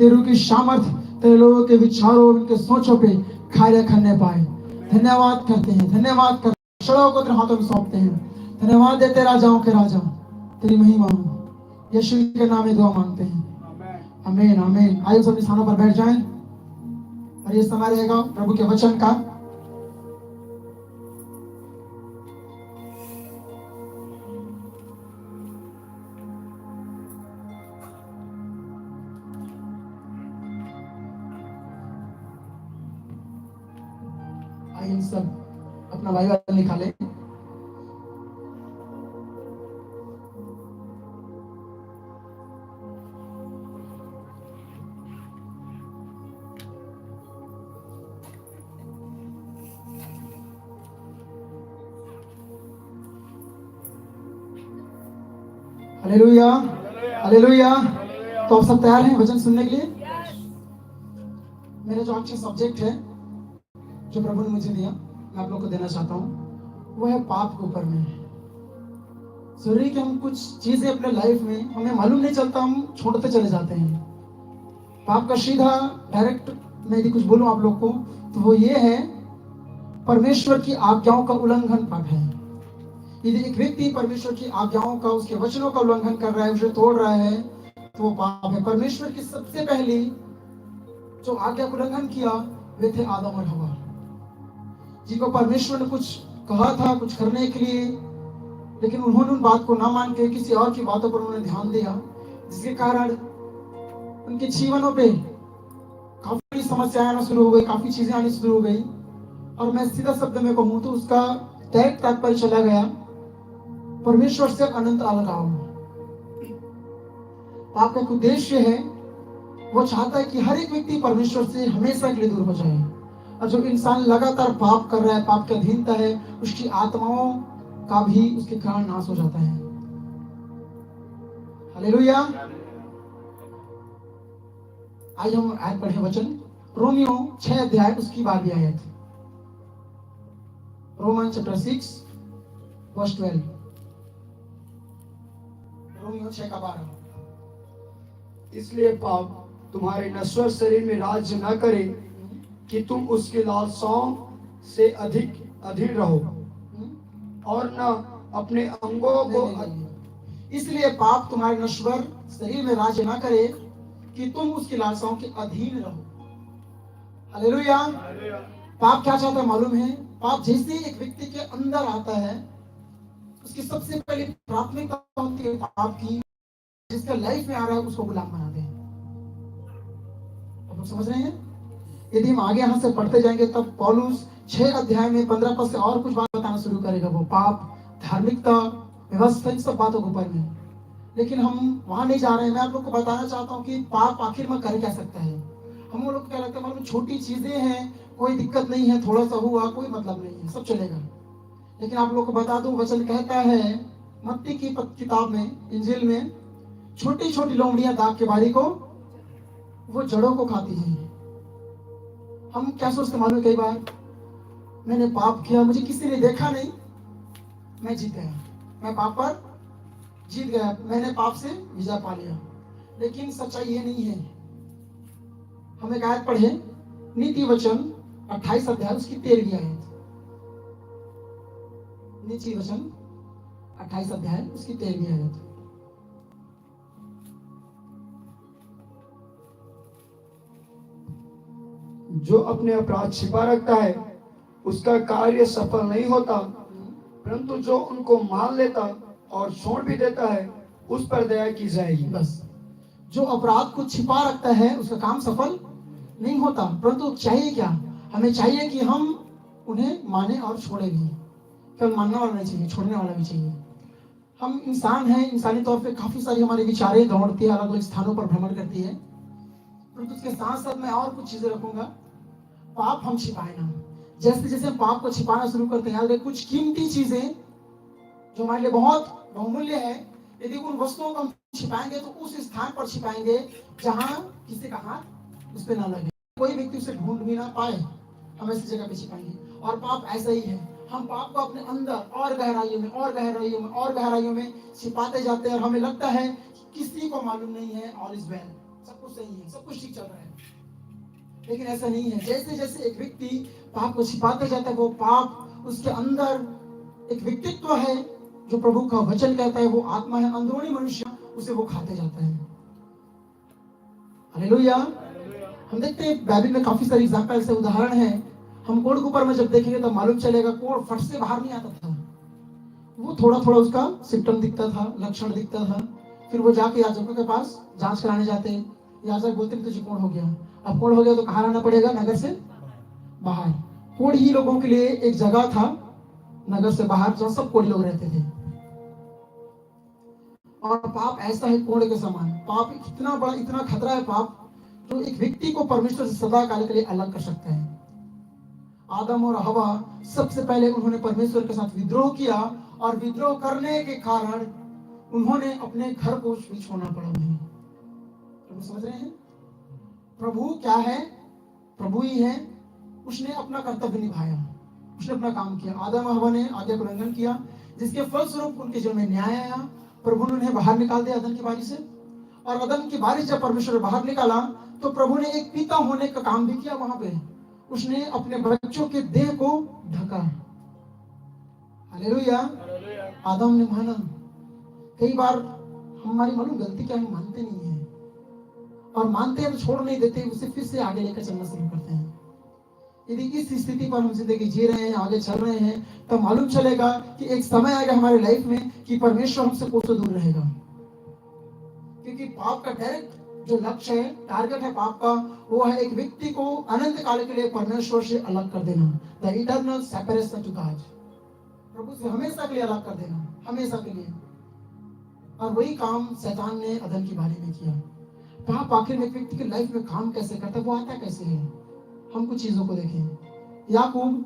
तेरे रूह की सामर्थ तेरे लोगों के विचारों, उनके सोचों पे खाया करने पाए। धन्यवाद करते हैं, धन्यवाद करते हैं, अक्षरों को तेरे हाथों में सौंपते हैं। धन्यवाद देते राजाओं के राजा, तेरी महिमा हो। यीशु के नाम में दुआ मांगते हैं, आमीन आमीन। आइए सब स्थानों पर बैठ जाएं और ये समय रहेगा प्रभु के वचन का। आइए सब अपना बाइबल निकालें। Hallelujah, hallelujah. तो आप सब तैयार हैं वचन सुनने के लिए? मेरा जो आज का सब्जेक्ट है, जो प्रभु ने मुझे दिया, मैं आप लोग को देना चाहता हूँ, वो है पाप के ऊपर में। जरूरी कि हम कुछ चीजें अपने लाइफ में हमें मालूम नहीं चलता, हम छोड़ते चले जाते हैं। पाप का सीधा डायरेक्ट मैं यदि कुछ बोलूं आप लोग को, तो वो ये है, परमेश्वर की आज्ञाओं का उल्लंघन पाप है। यदि एक व्यक्ति परमेश्वर की आज्ञाओं का, उसके वचनों का उल्लंघन कर रहा है, उसे तोड़ रहा है, तो वो पाप है। परमेश्वर की सबसे पहली जो आज्ञा का उल्लंघन किया वे थे आदम और हवा, जिनको परमेश्वर ने कुछ कहा था कुछ करने के लिए, लेकिन उन्होंने उन बात को ना मान के किसी और की बातों पर उन्होंने ध्यान दिया, जिसके कारण उनके जीवनों पे काफी समस्याएं आना शुरू हो गई, काफी चीजें आनी शुरू हो गई। और मैं सीधा शब्द में कहूं तो उसका डायरेक्ट तात्पर्य चला गया परमेश्वर से अनंत अलगाव। पाप का एक उद्देश्य है, वो चाहता है कि हर एक व्यक्ति परमेश्वर से हमेशा के लिए दूर हो जाए। और जो इंसान लगातार पाप कर रहा है, पाप की अधीनता है, उसकी आत्माओं का भी उसके कारण नाश हो जाता है। हालेलुया। आज हम आयत पढ़े वचन, रोमियो 6 अध्याय उसकी 12वीं आयत। Roman chapter 6 verse 12। रोमियो 6 का 12। इसलिए पाप तुम्हारे नश्वर शरीर में राज्य न करे कि तुम उसकी लालसाओं से अधिक अधीर रहो, और न अपने अंगों को। इसलिए पाप तुम्हारे नश्वर शरीर में राज्य न करे कि तुम उसकी लालसाओं के अधीन रहो। हालेलुया। पाप क्या चाहता है मालूम है? पाप जैसे एक व्यक्ति के अंदर आता है, उसकी सबसे पहली प्राथमिकता होती है पाप की, जिसका लाइफ में आ रहा है उसको गुलाम बनाते हैं। आप लोग समझ रहे हैं? यदि हम आगे यहाँ से पढ़ते जाएंगे तब पौलुस 6 अध्याय में 15 पद से और कुछ बात बताना शुरू करेगा। वो पाप, धार्मिकता, व्यवस्था, इन सब बातों के ऊपर में। लेकिन हम वहां नहीं जा रहे हैं। मैं आप लोग को बताना चाहता हूँ कि पाप आखिर में कर क्या सकता है। हम लोग क्या लगता है मालूम, छोटी चीजें हैं, कोई दिक्कत नहीं है, थोड़ा सा हुआ कोई मतलब नहीं है, सब चलेगा। लेकिन आप लोग को बता दूं, वचन कहता है मत्ती की किताब में, इंजिल में, छोटी छोटी लोमड़ियां दाग के बारी को, वो जड़ों को खाती हैं। हम क्या सोचते मालूम, कई बार मैंने पाप किया, मुझे किसी ने देखा नहीं, मैं जीत गया, मैं पाप पर जीत गया, मैंने पाप से विजय पा लिया। लेकिन सच्चाई ये नहीं है। हम एक आयत पढ़े, नीति वचन 28 अध्याय उसकी 13वीं आयत। नीति वचन 28 अध्याय उसकी 13वीं आयत। जो अपने अपराध छिपा रखता है उसका कार्य सफल नहीं होता, परंतु जो उनको मान लेता और छोड़ भी देता है उस पर दया की जाएगी। बस, जो अपराध को छिपा रखता है उसका काम सफल नहीं होता, परंतु चाहिए क्या? हमें चाहिए कि हम उन्हें माने और छोड़े भी। केवल मानने वाला नहीं चाहिए, छोड़ने वाला भी चाहिए। हम इंसान हैं, इंसानी तौर पे काफी सारी हमारी विचारें दौड़ती है, अलग अलग स्थानों पर भ्रमण करती है, परंतु उसके साथ साथ मैं और कुछ चीजें रखूंगा। पाप हम छिपाए ना, जैसे जैसे हम पाप को छिपाना शुरू करते हैं, कुछ कीमती चीजें जो हमारे लिए बहुत बहुमूल्य है, यदि उन वस्तुओं को हम छिपाएंगे तो उस स्थान पर छिपाएंगे जहां किसी का हाथ उस पर ना लगे, कोई व्यक्ति उसे ढूंढ भी ना पाए, हम ऐसी जगह पे छिपाएंगे। और पाप ऐसा ही है, हम पाप को अपने अंदर और गहराइयों में और गहराइयों में और गहराइयों में छिपाते जाते हैं, और हमें लगता है किसी को मालूम नहीं है, ऑल इज वेल, सब कुछ सही है, सब कुछ ठीक चल रहा है। लेकिन ऐसा नहीं है। जैसे जैसे एक व्यक्ति पाप को छिपाते जाता है, वो पाप उसके अंदर एक व्यक्तित्व है जो प्रभु का वचन कहता है, वो आत्मा है, अंदरूनी मनुष्य, उसे वो खाते जाता है। हालेलुया। हम देखते हैं बाइबल में काफी सारी एग्जाम्पल से उदाहरण है। हम कोढ़ के ऊपर में जब देखेंगे तो मालूम चलेगा कोढ़ फट से बाहर नहीं आता था, वो थोड़ा थोड़ा उसका सिम्टम दिखता था, लक्षण दिखता था। फिर वो जाके याजकों के पास जांच कराने जाते, याजक बोलते हैं तुझे कोढ़ हो गया। अब कोढ़ हो गया तो कहाँ रहना पड़ेगा? नगर से बाहर। कोढ़ ही लोगों के लिए एक जगह था नगर से बाहर जहाँ सब कोढ़ी लोग रहते थे। और पाप ऐसा है कोढ़ के समान। पाप इतना बड़ा, इतना खतरा है पाप, जो एक व्यक्ति को परमेश्वर से सदा काल के लिए अलग कर सकता है। आदम और हवा सबसे पहले उन्होंने परमेश्वर के साथ विद्रोह किया, और विद्रोह करने के कारण उन्होंने अपने घर को भी छोड़ना पड़ा उन्हें। प्रभु समझ रहे हैं? प्रभु क्या है? प्रभु ही है। उसने अपना कर्तव्य निभाया, उसने अपना काम किया। आदम और हवा ने आज्ञा का उल्लंघन किया, जिसके फलस्वरूप उनके जीवन में न्याय आया। प्रभु ने उन्हें बाहर निकाल दिया अदन की बारी से। और अदन की बारी जब परमेश्वर बाहर निकाला तो प्रभु ने एक पिता होने का काम भी किया वहां पे। उसने अपने बच्चों के देह को ढका। हालेलुया। आदम ने माना। कई बार हमारी मालूम गलती क्या है, मानते नहीं है, और मानते हैं तो छोड़ नहीं देते, उसे फिर से आगे लेकर चलना शुरू करते हैं। यदि इस स्थिति पर हम जिंदगी जी रहे हैं, आगे चल रहे हैं, तो मालूम चलेगा कि एक समय आएगा हमारे लाइफ में कि परमेश्वर हमसे कोसों दूर रहेगा। क्योंकि पाप का डायरेक्ट जो लक्ष्य है, टारगेट है पाप का, वो है एक व्यक्ति को अनंत काल के लिए परमेश्वर से अलग कर देना। The eternal separation to God. प्रभु से हमेशा के लिए अलग कर देना, हमेशा के लिए। और वही काम शैतान ने अदन की बारी में किया। पाप आखिर में एक व्यक्ति की लाइफ में काम कैसे करता है, वो आता कैसे है? हम कुछ चीजों को देखें। याकूब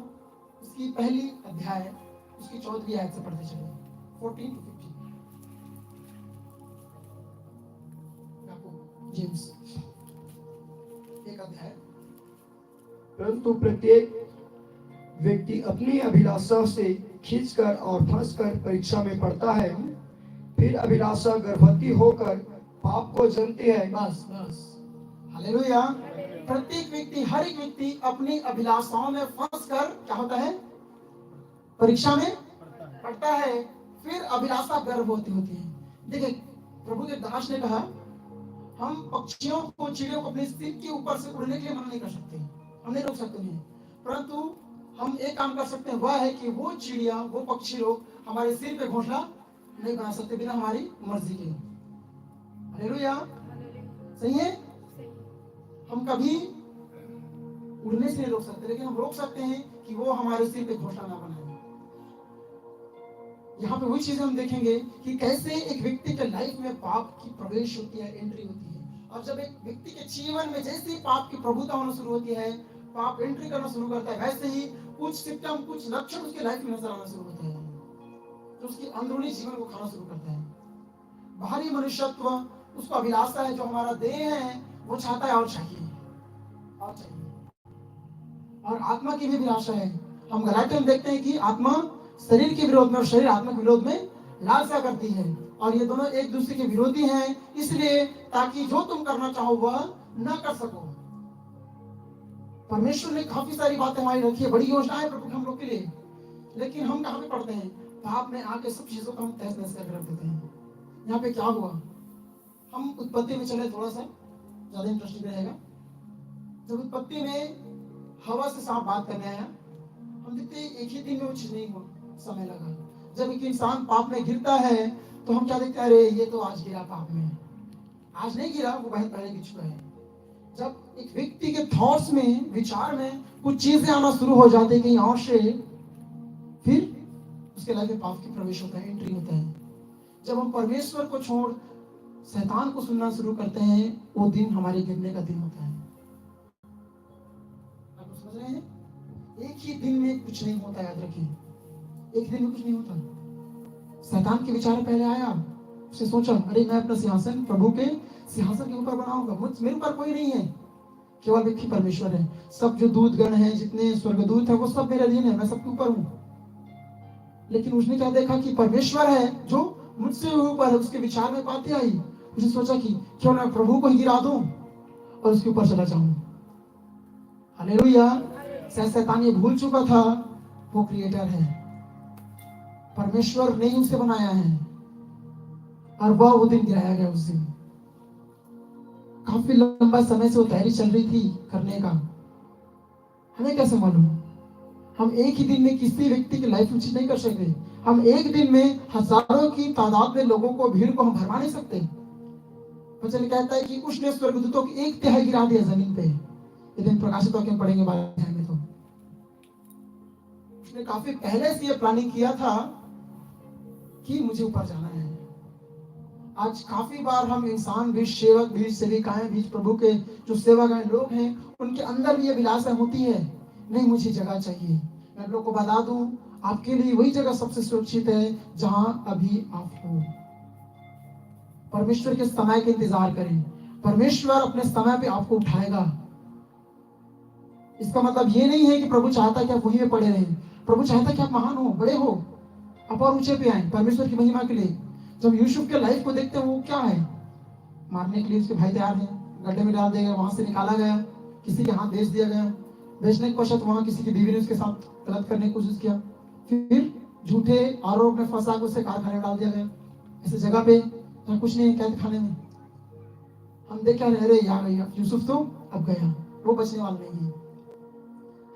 उसकी पहली अध्याय उसकी 14वीं आयत से पढ़ते चले, 14 to 15। याकूब जेम्स एक अध्याय। परंतु प्रत्येक व्यक्ति अपनी अभिलाषा से खींचकर और फंसकर परीक्षा में पड़ता है, फिर अभिलाषा गर्भवती होकर पाप को जन्मती है। बस बस, हालेलुया। प्रत्येक व्यक्ति, हर एक व्यक्ति अपनी अभिलाषाओं में फंसकर क्या होता है? परीक्षा में पड़ता है, फिर अभिलाषा गर्भवती होती है। देखिए, प्रभु के दास ने कहा हम पक्षियों को, चिड़ियों को अपने सिर के ऊपर से उड़ने के लिए मना नहीं कर सकते, हम नहीं रोक सकते नहीं, परंतु हम एक काम कर सकते हैं, वह है कि वो चिड़िया, वो पक्षी लोग हमारे सिर पे घोंसला नहीं बना सकते बिना हमारी मर्जी के। हालेलुया। सही है? हम कभी उड़ने से नहीं रोक सकते, लेकिन हम रोक सकते हैं कि वो हमारे सिर पे घोंसला ना बनाए। यहाँ पे वही चीजें हम देखेंगे कि कैसे एक व्यक्ति के लाइफ में पाप की प्रवेश होती है, एंट्री होती है। और जब एक व्यक्ति के जीवन में जैसे ही पाप की प्रभुता होना शुरू होती है, पाप एंट्री करना शुरू करता है, वैसे ही कुछ सिम्टम, कुछ लक्षण उसके लाइफ में नजर आना शुरू होते हैं, तो उसकी अंदरूनी जीवन को खाना शुरू करता है। बाहरी मनुष्यत्व उसको अभिलाषा है, जो हमारा देह है वो चाहता है और चाहिए और चाहिए। और आत्मा की भी अभिलाषा है। हम गलातियों में देखते हैं कि आत्मा शरीर के विरोध में और शरीर आत्मा के विरोध में लालसा करती है, और ये दोनों एक दूसरे के विरोधी हैं, इसलिए ताकि जो तुम करना चाहो वह न कर सको। परमेश्वर ने काफी सारी बातें हमारी रखी है, बड़ी योजना है प्रभु हम लोग के लिए, लेकिन हम कहाँ पे पढ़ते हैं? पाप में आके सब चीजों को हम तहस नहस करके रख देते हैं। यहाँ पे क्या हुआ? हम उत्पत्ति में चले, थोड़ा सा ज्यादा इंटरेस्टिंग रहेगा। जब उत्पत्ति में हवा से सांप बात करने आया, हम देखते हैं एक ही दिन में वो चीज नहीं हुआ, समय लगा। जब एक इंसान पाप में गिरता है तो हम क्या देखते हैं? अरे ये तो आज गिरा पाप में। आज नहीं गिरा, वो बहुत पहले गिर चुका है। जब एक व्यक्ति के थॉट्स में, विचार में कुछ चीजें आना शुरू हो जाती है कहीं और से, फिर उसके लाइफ में पाप की प्रवेश होता है, एंट्री होता है। जब हम परमेश्वर को छोड़ शैतान को सुनना शुरू करते हैं, वो दिन हमारे गिरने का दिन होता है। आप समझ रहे हैं? एक ही दिन में कुछ नहीं होता, याद रखिए, एक दिन में कुछ नहीं होता। शैतान के विचार पहले आया, उसने सोचा अरे मैं अपना सिंहासन प्रभु के सिंहासन के ऊपर बनाऊंगा, मेरे ऊपर कोई नहीं है, केवल एक ही परमेश्वर है। सब जो दूत गण है, जितने स्वर्गदूत है, वो सब मेरे अधीन है, मैं सबके ऊपर हूँ। लेकिन उसने क्या देखा कि परमेश्वर है जो मुझसे ऊपर है, उसके विचार में बातें आई, उसने सोचा कि क्यों ना प्रभु को ही गिरा दूं और उसके ऊपर चला जाऊं। हालेलुया। शैतान ये भूल चुका था वो क्रिएटर है, परमेश्वर ने ही उसे बनाया है, और वह वो दिन गिराया गया। उस दिन काफी लंबा समय से वो तैयारी चल रही थी करने का। हमें कैसे मालूम? हम एक ही दिन में किसी व्यक्ति की लाइफ उचित नहीं कर सकते। हम एक दिन में हजारों की तादाद में लोगों को, भीड़ को हम भरवा नहीं सकते। वचन कहता है कि उसने स्वर्गदूतों की 1/3 गिरा दिया जमीन पे। ये दिन प्रकाशित होकर पढ़ेंगे बाद में। तो उसने काफी पहले से ये प्लानिंग किया था कि मुझे ऊपर जाना है। आज काफी बार हम इंसान भी, सेवक भी, सेविकाएं भी, प्रभु के जो सेवक हैं, लोग हैं, उनके अंदर भी ये विलासा होती है, नहीं मुझे जगह चाहिए। मैं आप लोग को बता दूं, आपके लिए वही जगह सबसे सुरक्षित है जहां अभी आप हो। परमेश्वर के समय का इंतजार करें। परमेश्वर अपने समय पे आपको उठाएगा। इसका मतलब ये नहीं है कि प्रभु चाहता है कि आप वहीं में पड़े रहें। प्रभु चाहता है कि आप महान हो, बड़े हो, आप और ऊंचे पे आए परमेश्वर की महिमा के लिए। जब यूसुफ के लाइफ को देखते हैं, वो क्या है, मारने के लिए उसके भाई तैयार हैं, गड्ढे में डाल दिया गया, वहां से निकाला गया, किसी के हाथ बेच दिया गया। बेचने के पश्चात वहां किसी की बीवी ने उसके साथ गलत करने की कोशिश किया, फिर झूठे आरोप में फंसा कर उसे कारखाने में डाल दिया गया, ऐसी जगह पे जहाँ कुछ नहीं है, कैद खाने में। हम देख क्या रहे, अरे यार यूसुफ तो अब गया, वो बचने वाला नहीं है।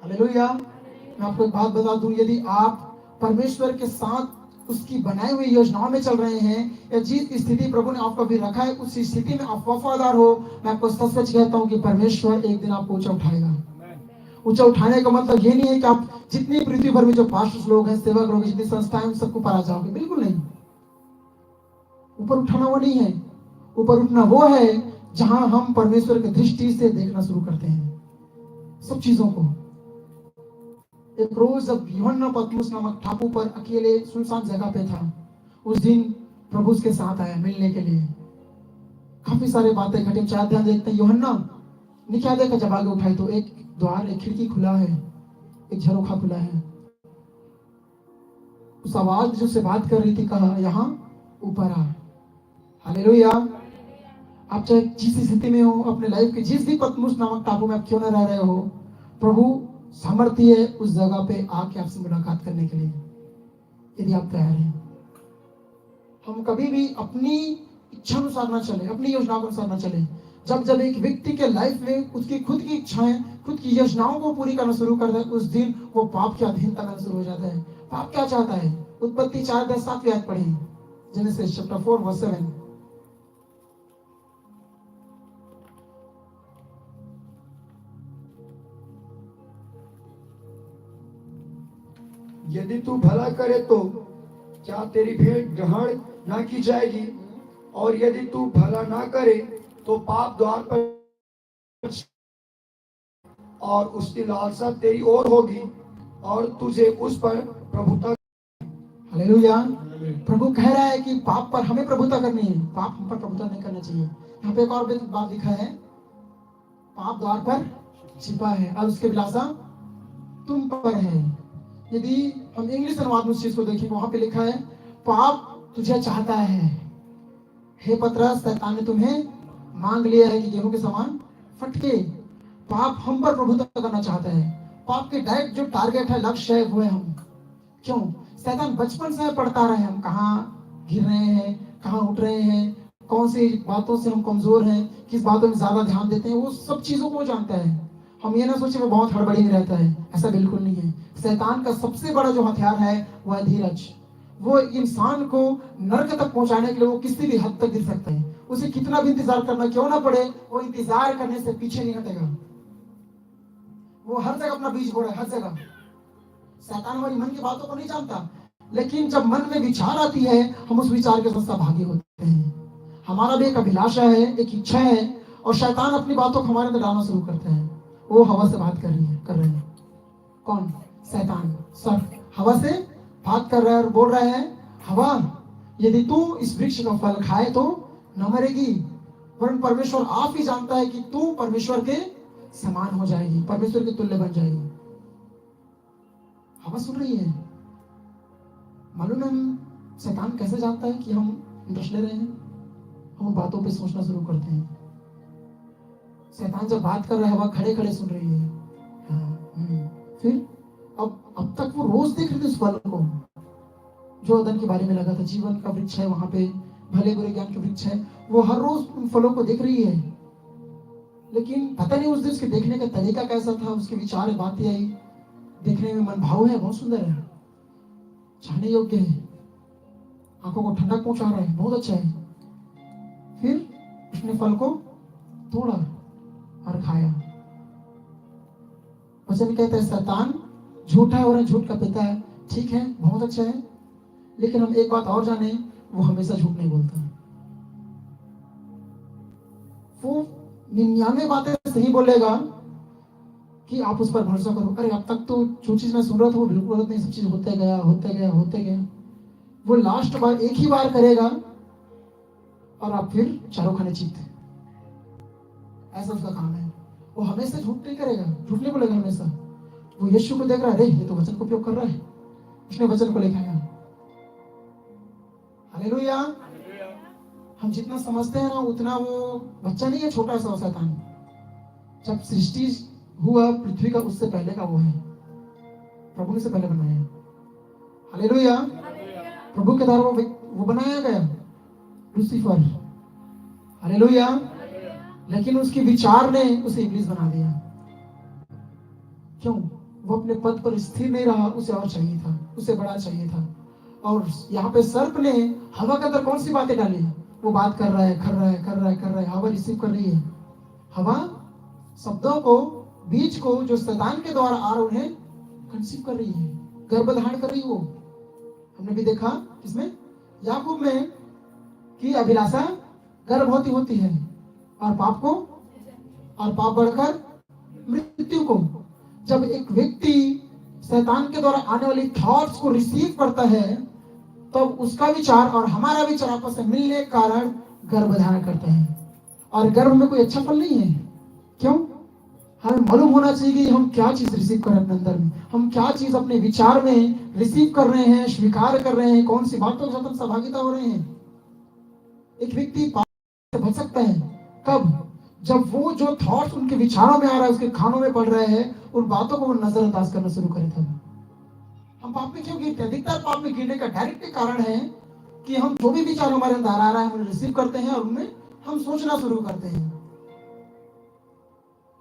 हालेलुया। मैं आपको एक बात बता दूं, यदि आप परमेश्वर के साथ उसकी बनाई हुई योजनाओं में चल रहे हैं, या जिस स्थिति प्रभु ने आपको भी रखा है उस स्थिति में आप वफादार हो, मैं आपको सच सच कहता हूं कि परमेश्वर एक दिन आपको ऊंचा उठाएगा। ऊंचा उठाने का मतलब ये नहीं है कि आप जितनी पृथ्वी भर में जो पास्टर्स लोग हैं, सेवक लोग, जितनी संस्थाएं, सबको ऊपर आ जाओगे, बिल्कुल नहीं। ऊपर उठाना वो नहीं है। ऊपर उठना वो है जहां हम परमेश्वर की दृष्टि से देखना शुरू करते हैं सब चीजों को। एक रोज जब यूहन्ना पतमुस नामक टापू पर अकेले सुनसान जगह पे था, उस दिन प्रभु उसके साथ आया मिलने के लिए। काफी सारे बातें घटे, चार ध्यान देखते हैं। यूहन्ना ने क्या देखा? जब आगे उठाई तो एक द्वार, एक खिड़की खुला है, एक झरोखा खुला है। उस आवाज जो से बात कर रही थी, कहा यहाँ ऊपर आ। हालेलुया। आप चाहे जिस स्थिति में हो, अपने लाइफ के जिस भी पतमुस नामक टापू में आप क्यों न रह रहे हो, प्रभु सामर्थ्य है उस जगह पे आके आपसे मुलाकात करने के लिए, यदि आप तैयार हैं। हम कभी भी अपनी इच्छा अनुसार ना चले, अपनी योजनाओं के अनुसार ना चले। जब जब एक व्यक्ति के लाइफ में उसकी खुद की इच्छाएं, खुद की योजनाओं को पूरी करना शुरू करता है, उस दिन वो पाप की अधीनता करना शुरू हो जाता है। पाप क्या चाहता है? उत्पत्ति 4:10-7 आयत पढ़ें, जेनेसिस चैप्टर 4 वर्स 7। यदि तू भला करे तो क्या तेरी भेंट ग्रहण ना की जाएगी, और यदि तू भला ना करे तो पाप द्वार पर और उसकी लालसा तेरी ओर होगी और तुझे उस पर प्रभुता। हालेलुया। प्रभु कह रहा है कि पाप पर हमें प्रभुता करनी है, पाप हम पर प्रभुता नहीं करना चाहिए। यहाँ पे एक और बात लिखा है, पाप द्वार पर छिपा है और उसके विलासा तुम पर है। यदि हम इंग्लिश अनुवाद में उस चीज को देखें, वहां पे लिखा है, पाप तुझे चाहता है, हे पतरस, शैतान ने तुम्हें मांग लिया है कि गेहूं के समान फटके। पाप हम पर प्रभुत्व करना चाहता है। पाप के डायरेक्ट जो टारगेट है, लक्ष्य है, वो है हम। क्यों? शैतान बचपन से पढ़ता रहे हम कहाँ गिर रहे हैं, कहाँ उठ रहे हैं, कौन सी बातों से हम कमजोर हैं, किस बातों में ज्यादा ध्यान देते हैं, वो सब चीजों को जानता है। हम ये ना सोचे वो बहुत हड़बड़ी में रहता है, ऐसा बिल्कुल नहीं है। शैतान का सबसे बड़ा जो हथियार है वो है धीरज। वो इंसान को नरक तक पहुंचाने के लिए वो किसी भी हद तक गिर सकता है। उसे कितना भी इंतजार करना क्यों ना पड़े, वो इंतजार करने से पीछे नहीं हटेगा। वो हर जगह अपना बीज बो रहा है, हर जगह। शैतान हमारी मन की बातों को नहीं जानता, लेकिन जब मन में विचार आती है, हम उस विचार के साथ भागी होते हैं। हमारा भी एक अभिलाषा है, एक इच्छा है, और शैतान अपनी बातों को हमारे अंदर डालना शुरू करते हैं। वो हवा से बात कर रहे हैं। कौन? शैतान। सब हवा से बात कर रहा है और बोल रहा है, हवा, यदि तू इस वृक्ष का फल खाए तो न मरेगी, वरन परमेश्वर आप ही जानता है कि तू परमेश्वर के समान हो जाएगी, परमेश्वर के तुल्य बन जाएगी। हवा सुन रही है। मालूम है शैतान कैसे जानता है कि हम इंटरेस्ट ले रहे हैं? हम उन बातों पे सोचना शुरू करते हैं। शैतान जब बात कर रहा है, वह खड़े खड़े सुन रही है। हाँ, फिर अब तक वो रोज देख रहे थे उस फल को जो अदन के बारे में लगा था। जीवन का वृक्ष है, वहां पे भले बुरे ज्ञान के वृक्ष है। वो हर रोज उन फलों को देख रही है, लेकिन पता नहीं उस दिन उसके देखने का तरीका कैसा था। उसके विचार बातें आई, देखने में मन भाव है, बहुत सुंदर है, चाहने योग्य है, आंखों को ठंडक पहुंचा रहा है, बहुत अच्छा है। फिर उसने फल को तोड़ा और खाया। वचन कहता है शैतान झूठा है और झूठ का पिता है। ठीक है, बहुत अच्छा है, लेकिन हम एक बात और जाने, वो हमेशा झूठ नहीं बोलता। वो 99 बातें सही बोलेगा कि आप उस पर भरोसा करो। अरे अब तक तो जो चीज मैं सुन रहा था वो बिल्कुल गलत नहीं, सब चीज होते गया होते गया होते गया। वो लास्ट बार एक ही बार करेगा और आप फिर चारों खाने जीतते। ऐसा उसका काम है। वो हमेशा झूठ नहीं करेगा, झूठ नहीं बोलेगा हमेशा। वो यीशु को देख रहा है, अरे ये तो वचन को उपयोग कर रहा है, उसने वचन को लेकर आया। हालेलुया। हम जितना समझते हैं ना उतना वो बच्चा नहीं है, छोटा सा शैतान। जब सृष्टि हुआ पृथ्वी का, उससे पहले का वो है, प्रभु ने से पहले बनाया। हालेलुया। प्रभु के द्वारा वो बनाया गया लूसीफर। हालेलुया। लेकिन उसके विचार ने उसे इब्लीस बना दिया। क्यों? वो अपने पद पर स्थिर नहीं रहा, उसे और चाहिए था, उसे बड़ा चाहिए था। और यहाँ पे सर्प ने हवा के अंदर कौन सी बातें डाली? वो बात कर रहा है, कर रहा है, कर रहा है, कर रहा है, हवा रिसीव कर रही है। हवा शब्दों को, बीज को जो शैतान के द्वारा आ रहे उन्हें कंसीव कर रही है, गर्भधारण कर रही है। वो हमने भी देखा इसमें याकूब में कि अभिलाषा गर्भवती होती है और पाप को, और पाप बढ़कर मृत्यु को। जब एक व्यक्ति शैतान के द्वारा आने वाली थॉट्स को रिसीव करता है, तब उसका विचार और हमारा विचार आपस में मिलने के कारण गर्भधारण करते हैं। और गर्भ में कोई अच्छा फल नहीं है। क्यों? हमें मालूम होना चाहिए कि हम क्या चीज रिसीव कर रहे हैं अपने अंदर में, हम क्या चीज अपने विचार में रिसीव कर रहे हैं, स्वीकार कर रहे हैं, कौन सी बातों के साथ हम सहभागिता हो रहे हैं। एक व्यक्ति पाप से बच सकता है कब? जब वो जो थॉट्स उनके विचारों में आ रहा है, उसके कानों में पड़ रहे हैं, उन बातों को वो नजरअंदाज करना शुरू करे। तब हम पाप में क्यों गिरते हैं? अधिकतर पाप में गिरने का डायरेक्ट कारण है कि हम जो भी विचार हमारे अंदर आ रहा है, हम रिसीव करते हैं और उनमें हम सोचना शुरू करते हैं।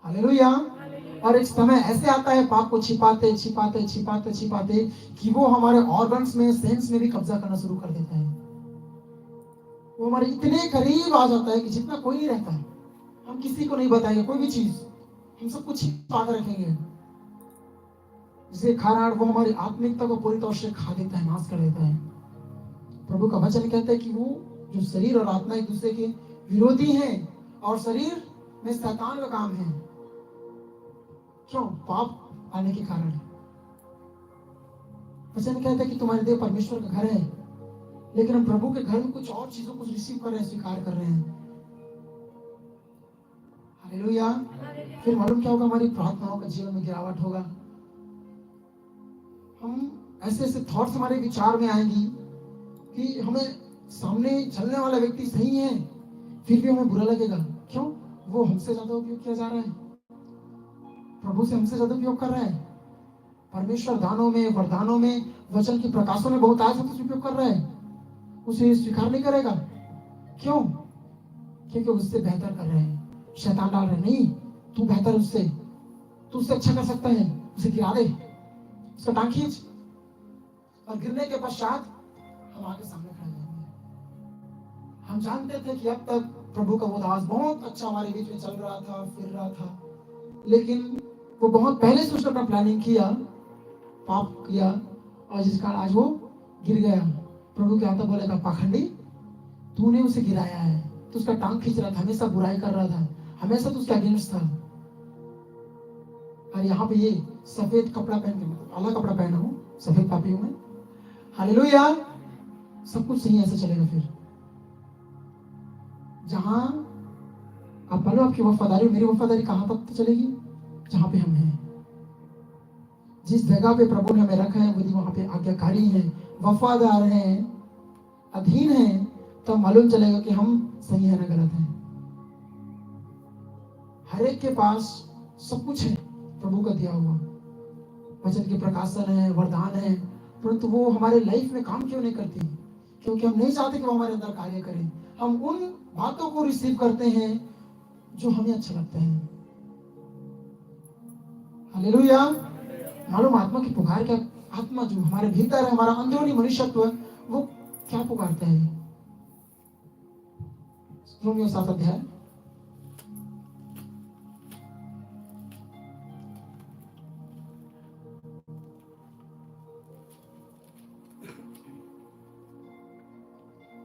हालेलुया। और एक समय ऐसे आता है पाप को छिपाते छिपाते छिपाते छिपाते कि वो हमारे ऑर्गन्स में, सेंस में भी कब्जा करना शुरू कर देता है। वो हमारे इतने करीब आ जाता है कि जितना कोई नहीं रहता है। हम किसी को नहीं बताएंगे कोई भी चीज, हम सब कुछ छिपा कर रखेंगे। जिसे खाना वो हमारी आत्मिकता को पूरी तौर से खा देता है, नाश कर देता है। प्रभु का वचन कहता है कि वो जो शरीर और आत्मा एक दूसरे के विरोधी हैं, और शरीर में शैतान का काम है। क्यों? पाप आने के कारण। वचन कहता है कि तुम्हारे देह परमेश्वर का घर है, लेकिन हम प्रभु के घर में कुछ और चीजों को रिसीव कर रहे हैं, स्वीकार कर रहे हैं। हालेलुया। फिर मालूम क्या होगा? हमारी प्रार्थनाओं का जीवन में गिरावट होगा। हम ऐसे ऐसे थॉट्स हमारे विचार में आएंगी कि हमें सामने चलने वाला व्यक्ति सही है, फिर भी हमें बुरा लगेगा। क्यों? वो हमसे ज्यादा उपयोग किया जा रहा है, प्रभु से हमसे ज्यादा उपयोग कर रहा है। परमेश्वर दानों में, वरदानों में, वचन की प्रकाशों में बहुत आज उपयोग कर रहा है, उसे स्वीकार नहीं करेगा। क्यों? क्योंकि उससे बेहतर कर रहे हैं। शैतान डाल रहे नहीं, तू बेहतर उससे, तू उससे अच्छा कर सकता है, उसे गिरा दे, उसका टांग खींच। और गिरने के पश्चात हम आगे सामने खड़े जाएंगे। हम जानते थे कि अब तक प्रभु का वो दास बहुत अच्छा हमारे बीच में चल रहा था, फिर रहा था, लेकिन वो बहुत पहले से उसने अपना प्लानिंग किया, पाप किया, और जिस कारण आज वो गिर गया। प्रभु क्या था? बोलेगा, पाखंडी, तूने उसे गिराया है, तो उसका टांग खींच रहा था, हमेशा बुराई कर रहा था, हमेशा तो उसका अगेंस्ट था। और यहाँ पे ये सफेद कपड़ा पहन के, अलग कपड़ा पहना हूं, सफेद पापी हूं मैं। हालेलुया। सब कुछ सही ऐसे चलेगा। फिर जहां आप बोलो आपकी वफादारी, मेरी वफादारी कहां तक चलेगी? जहां पे हम हैं, जिस जगह पे प्रभु ने हमें रखा है, वही वहां पे आज्ञाकारी है, वफादार है, अधीन है, तब मालूम चलेगा कि हम सही है ना गलत है। हर एक के पास सब कुछ है प्रभु का दिया हुआ, वचन के प्रकाशन है, वरदान है, परंतु वो हमारे लाइफ में काम क्यों नहीं करती? क्योंकि हम नहीं चाहते कि वो हमारे अंदर कार्य करें। हम उन बातों को रिसीव करते हैं जो हमें अच्छा लगता है। हालेलुया। मालूम आत्मा की पुकार क्या? आत्मा जो हमारे भीतर है, हमारा अंदरूनी मनुष्यत्व, वो क्या पुकारता है? रोमियो 7 अध्याय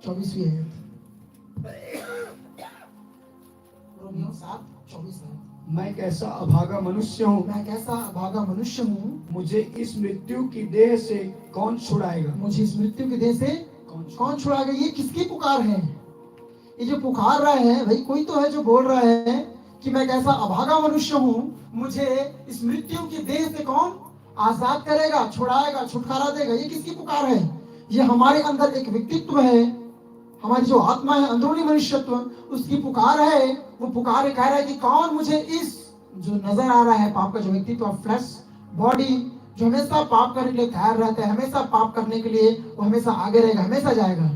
24वीं आयत। रोमियो 7:24 है। मैं कैसा अभागा मनुष्य हूँ, मैं कैसा अभागा मनुष्य हूँ, मुझे इस मृत्यु की देह से कौन छुड़ाएगा? मुझे इस मृत्यु की देह से कौन छुड़ाएगा? ये किसकी पुकार है? ये जो पुकार रहा है, भाई कोई तो है जो बोल रहा है कि मैं कैसा अभागा मनुष्य हूँ, मुझे इस मृत्यु की देह से कौन आजाद करेगा, छुड़ाएगा, छुटकारा देगा? ये किसकी पुकार है? ये हमारे अंदर एक व्यक्तित्व है, हमारी जो आत्मा है, अंदरूनी मनुष्यत्व, उसकी पुकार है। वो पुकार कह रहा है कि कौन मुझे इस जो नजर आ रहा है पाप का जो व्यक्तित्व, फ्लैश बॉडी, जो हमेशा पाप करने के लिए तैयार रहता है, हमेशा पाप करने के लिए वो हमेशा आगे रहेगा, हमेशा जाएगा,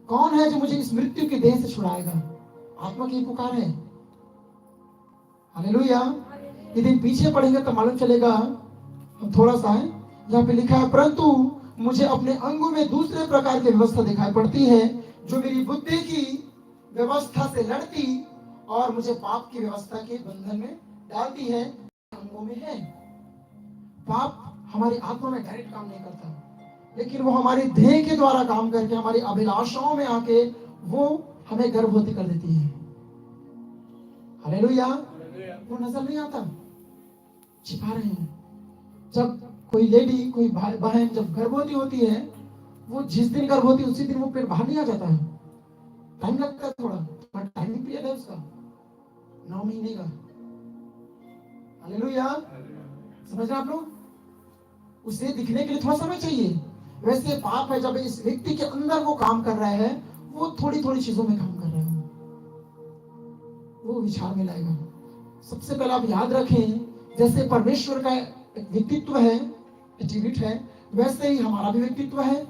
कौन है जो मुझे इस मृत्यु की देह से छुड़ाएगा? आत्मा की पुकार है। हालेलुया। यदि पीछे पढ़ेंगे तो मालूम चलेगा, हम थोड़ा सा है, यहाँ पे लिखा है, परंतु मुझे अपने अंगों में दूसरे प्रकार की व्यवस्था दिखाई पड़ती है जो मेरी बुद्धि की व्यवस्था से लड़ती और मुझे पाप की व्यवस्था के बंधन में डालती है। अंगों में है। पाप हमारी आत्मा में डायरेक्ट काम नहीं करता, लेकिन वो हमारी देह के द्वारा काम करके हमारी अभिलाषाओं में आके वो हमें गर्भवती कर देती है। हालेलुया। वो नजर नहीं आता, छिपा रहे हैं। जब कोई लेडी, कोई बहन जब गर्भवती होती है, वो जिस दिन गर्भवती उसी दिन वो पेट बाहर नहीं आ जाता है, टाइम लगता है थोड़ा, पर टाइमिंग पीरियड है उसका 9 महीने का। हालेलुया। समझ रहे आप लोग? उसे दिखने के लिए थोड़ा समय चाहिए। वैसे पाप है, जब इस व्यक्ति के अंदर वो काम कर रहा है, वो थोड़ी थोड़ी चीजों में काम कर रहा है, वो विचार में लाएगा। सबसे पहले आप याद रखें, जैसे परमेश्वर का एक व्यक्तित्व है, एट्रिब्यूट है, वैसे ही हमारा भी व्यक्तित्व है,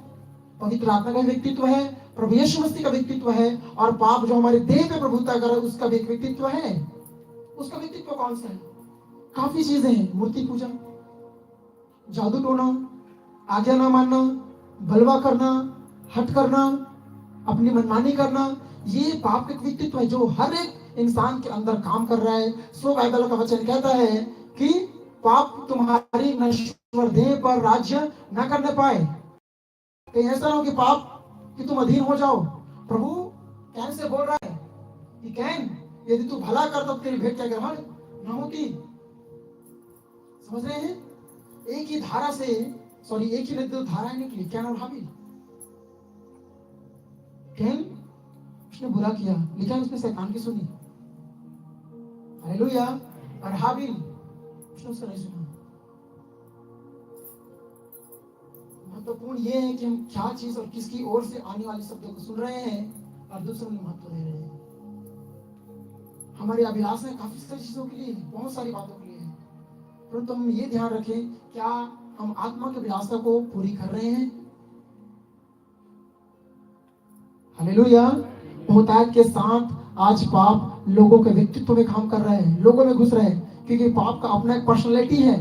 पवित्र आत्मा का व्यक्तित्व है, प्रभु यीशु मसीह का व्यक्तित्व है, और पाप जो हमारे देह पे प्रभुता कर रहा है उसका भी एक व्यक्तित्व है। उसका व्यक्तित्व कौन सा है? काफी चीजें हैं। मूर्ति पूजा, जादू टोना, आज्ञा ना मानना, बलवा करना, हट करना, अपनी मनमानी करना, ये पाप का व्यक्तित्व है जो हर एक इंसान के अंदर काम कर रहा है। सो बाइबल का वचन कहता है कि पाप तुम्हारी नश्वर देह पर राज्य न करने पाए। कहीं ऐसा ना हो कि पाप कि तुम अधीन हो जाओ। प्रभु कैन से बोल रहा है कि कैन, यदि तू भला कर तो तेरी भेंट क्या ग्रहण न होती। समझ रहे हैं? एक ही धारा से, सॉरी, एक ही नदी दो धाराएं निकली, कैन और हाबिल। कैन उसने बुरा किया, लेकिन उसने शैतान की सुनी। हालेलुया। और हाबिल उसने उसका नहीं सुना। महत्वपूर्ण ये है कि हम क्या चीज और किसकी ओर से आने वाले शब्दों को सुन रहे हैं और दूसरों में महत्व दे रहे हैं। हमारी अभिलाषाएं काफी सारी चीजों के लिए, बहुत सारी बातों के लिए है, परंतु हम ये ध्यान रखें, क्या हम आत्मा की अभिलाषा को पूरी कर रहे हैं? हालेलुया। बहुतायत के साथ आज पाप लोगों के व्यक्तित्व में काम कर रहे हैं, लोगों में घुस रहे हैं, क्योंकि पाप का अपना एक पर्सनैलिटी है,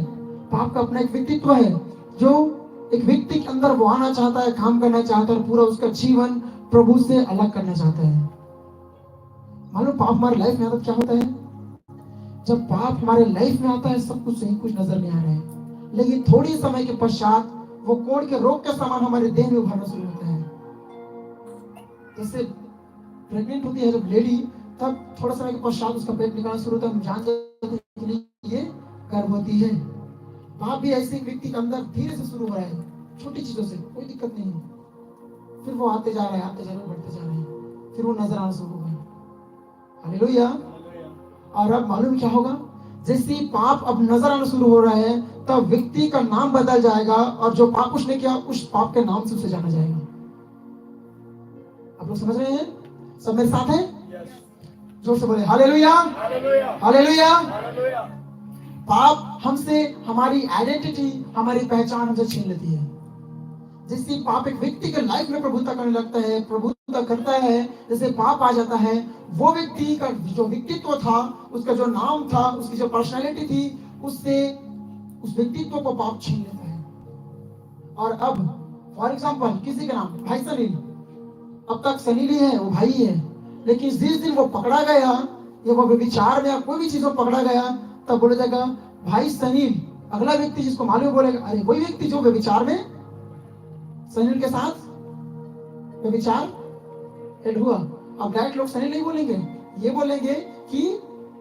पाप का अपना एक व्यक्तित्व है, जो एक व्यक्ति के अंदर वो आना चाहता है, काम करना चाहता है, पूरा उसका जीवन प्रभु से अलग करना चाहता है। मालूम पाप हमारे लाइफ में आता क्या होता है? जब पाप हमारे लाइफ में आता है, सब कुछ सही कुछ नजर नहीं आ रहा है, लेकिन थोड़ी समय के पश्चात वो कोड़ के रोग के समान हमारे देह में उभरना शुरू होता है। जैसे प्रेग्नेंट होती है जब लेडी, तब थोड़ा समय के पश्चात उसका पेट निकलना शुरू होता है, हम जान जाते हैं कि ये गर्भवती है। पाप भी ऐसे व्यक्ति के अंदर धीरे से शुरू हो रहा है, छोटी चीजों से, कोई दिक्कत नहीं है, फिर वो आते जा रहे हैं, आते जा रहे हैं, बढ़ते जा रहे हैं, फिर वो नजर आना शुरू हो गए। हालेलुया। और अब मालूम क्या होगा? जैसे ही पाप अब नजर आना शुरू हो रहा है, तब व्यक्ति का नाम बदल जाएगा, और जो पाप उसने किया उस पाप के नाम से उसे जाना जाएगा। अब आप लोग समझ रहे हैं? सब मेरे साथ हैं? जोर से बोले हालेलुया, हालेलुया। पाप हमसे हमारी आइडेंटिटी, हमारी पहचान हमसे छीन लेती है। जिससे पाप एक व्यक्ति के लाइफ में प्रभुता करने लगता है, प्रभुता करता है, जैसे पाप आ जाता है, वो व्यक्ति का जो व्यक्तित्व था, उसका जो नाम था, उसकी जो पर्सनैलिटी थी, उससे उस व्यक्तित्व को पाप छीन लेता है। और अब फॉर एग्जाम्पल किसी का नाम भाई सनील, अब तक सनील ही है, वो भाई है, लेकिन जिस दिन वो पकड़ा गया या वो विचार में कोई भी चीज को पकड़ा गया, तब बोला जाएगा भाई सनील। अगला व्यक्ति जिसको मालूम बोलेगा अरे वही व्यक्ति जो विचार में सनील के साथ विचार एड हुआ। अब डायरेक्ट लोग सनील नहीं बोलेंगे, ये बोलेंगे कि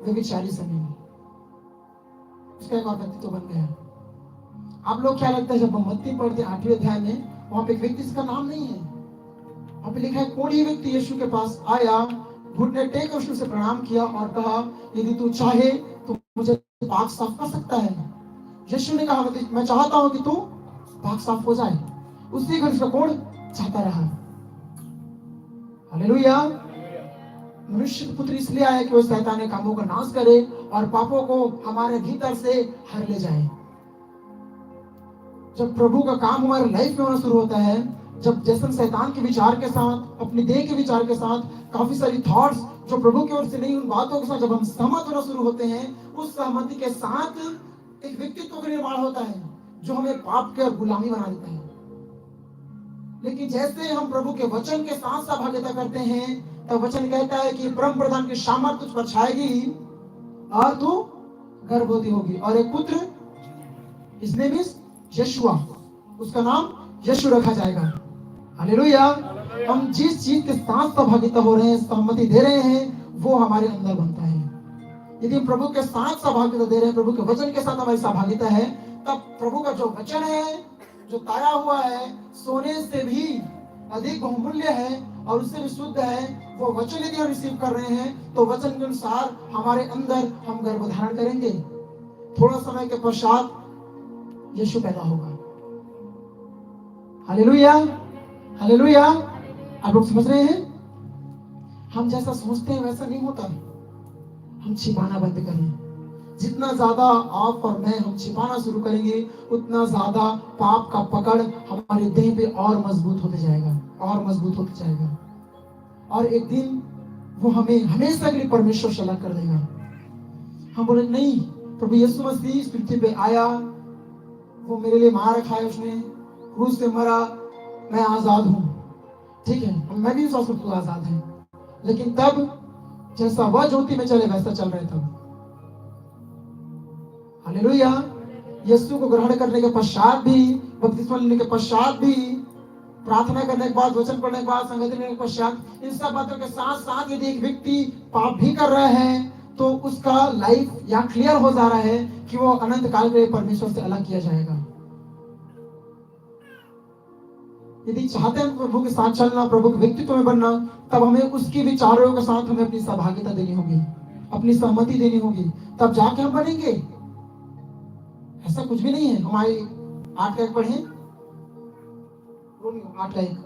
व्यभिचारी सनील, उसका एक और व्यक्तित्व बन गया। आप लोग क्या लगता है जब हम मत्ती पढ़ते 8वें अध्याय में, वहां पे एक व्यक्ति जिसका नाम नहीं है, वहां पे लिखा है कौन ये व्यक्ति यीशु के पास आया, घुटने टेक यीशु से प्रणाम किया और कहा यदि तू चाहे तो मुझे पाक साफ कर सकता है। यीशु ने कहा मैं चाहता हूं कि तू पाक साफ हो जाए। उसी घड़ी उसका कोढ़ जाता रहा। हालेलुया। मनुष्य पुत्र इसलिए आया कि वो शैतानी कामों का नाश करे और पापों को हमारे भीतर से हर ले जाए। जब प्रभु का काम हमारे लाइफ में होना शुरू होता है, जब जैसे शैतान के विचार के साथ, अपनी देह के विचार के साथ, काफी सारी थॉट्स जो प्रभु की ओर से नहीं, उन बातों के साथ जब हम सहमत होना शुरू होते हैं, उस सहमति के साथ एक व्यक्तित्व का निर्माण होता है जो हमें पाप के और गुलामी बना देता है। लेकिन जैसे हम प्रभु के वचन के साथ सहभागिता करते हैं, तब वचन कहता है कि परम प्रधान की सामर्थ तुझ पर छाएगी और तू गर्भवती होगी और एक पुत्र, इसने भी यशुआ, उसका नाम यशु रखा जाएगा। हालेलुया। हम जिस चीज के साथ सहभागिता हो रहे हैं, सहमति दे रहे हैं, वो हमारे अंदर बनता है। यदि हम प्रभु के साथ सहभागिता दे रहे हैं, प्रभु के वचन के साथ हमारी सहभागिता है, तब प्रभु का जो वचन है, जो ताया हुआ है, सोने से भी अधिक बहुमूल्य है और उससे भी शुद्ध है, वो वचन यदि हम रिसीव कर रहे हैं, तो वचन के अनुसार हमारे अंदर हम गर्भ धारण करेंगे। थोड़ा समय के पश्चात यीशु पैदा होगा। Hallelujah, hallelujah. आप लोग समझ रहे हैं? हम जैसा सोचते हैं वैसा नहीं होता। हम छिपाना बंद करें। जितना ज्यादा आप और मैं हम छिपाना शुरू करेंगे, उतना ज्यादा पाप का पकड़ हमारे देह पे और मजबूत होते जाएगा, और मजबूत होते जाएगा। और एक दिन वो हमें हमेशा के लिए परमेश्वर से अलग कर देगा। हम बोले नहीं, प्रभु यीशु मसीह इस पृथ्वी पे आया, वो मेरे लिए मार खाया, उसने क्रूस पे मरा, मैं आजाद हूं। ठीक है, मैं भी विश्वास करता हूं आजाद है, लेकिन तब जैसा वह ज्योति में चले वैसा चल रहे तब। हालेलुया। यीशु को ग्रहण करने के पश्चात भी, बपतिस्मा लेने के पश्चात भी, प्रार्थना करने के बाद, वचन पढ़ने के बाद, संगति करने के पश्चात, इन सब बातों के साथ साथ यदि एक व्यक्ति पाप भी कर रहा है, तो उसका लाइफ यहाँ क्लियर हो जा रहा है कि वो अनंत काल के लिए परमेश्वर से अलग किया जाएगा। यदि चाहते हैं प्रभु के साथ चलना, प्रभु के व्यक्तित्व में बनना, तब हमें उसकी विचारों के साथ हमें अपनी सहभागिता देनी होगी, अपनी सहमति देनी होगी, तब जाके हम बनेंगे। ऐसा कुछ भी नहीं है। हमारे 8 का 1 पढ़े, 8 का 1।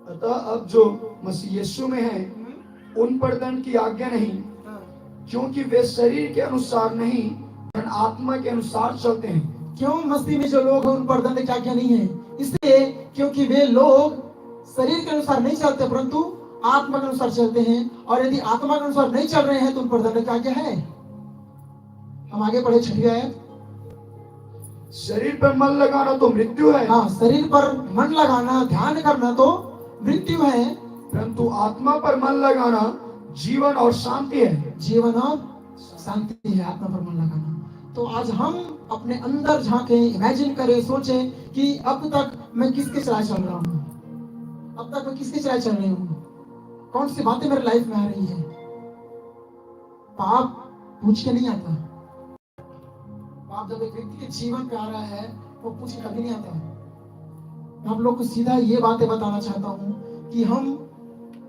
अतः अब जो मसीह यीशु में है, उन पर दंड की आज्ञा नहीं, क्योंकि वे शरीर के अनुसार नहीं, वरन आत्मा के अनुसार चलते हैं। क्यों मसीह में जो लोग हैं उन पर दंड की आज्ञा नहीं है? इसलिए क्योंकि वे लोग शरीर के अनुसार नहीं चलते, परंतु आत्मा के अनुसार चलते हैं। और यदि आत्मा के अनुसार नहीं चल रहे हैं तो उन पर दंड की आज्ञा है। हम आगे पढ़े 6वीं आयत। शरीर पर मन लगाना तो मृत्यु है। हाँ, शरीर पर मन लगाना, ध्यान करना तो मृत्यु है, परंतु आत्मा पर मन लगाना जीवन और शांति है। जीवन और शांति है आत्मा पर मन लगाना। तो आज हम अपने अंदर झांके, इमेजिन करें, सोचें कि अब तक मैं किसके चलाए चल रहा हूँ, अब तक मैं किसके चलाए चल रही हूँ, कौन सी बातें मेरे लाइफ में आ रही है। पाप पूछ के नहीं आता। पाप जब एक व्यक्ति के जीवन पे आ रहा है, वो पूछ के कभी नहीं आता। मैं आप लोग को सीधा ये बातें बताना चाहता हूँ कि हम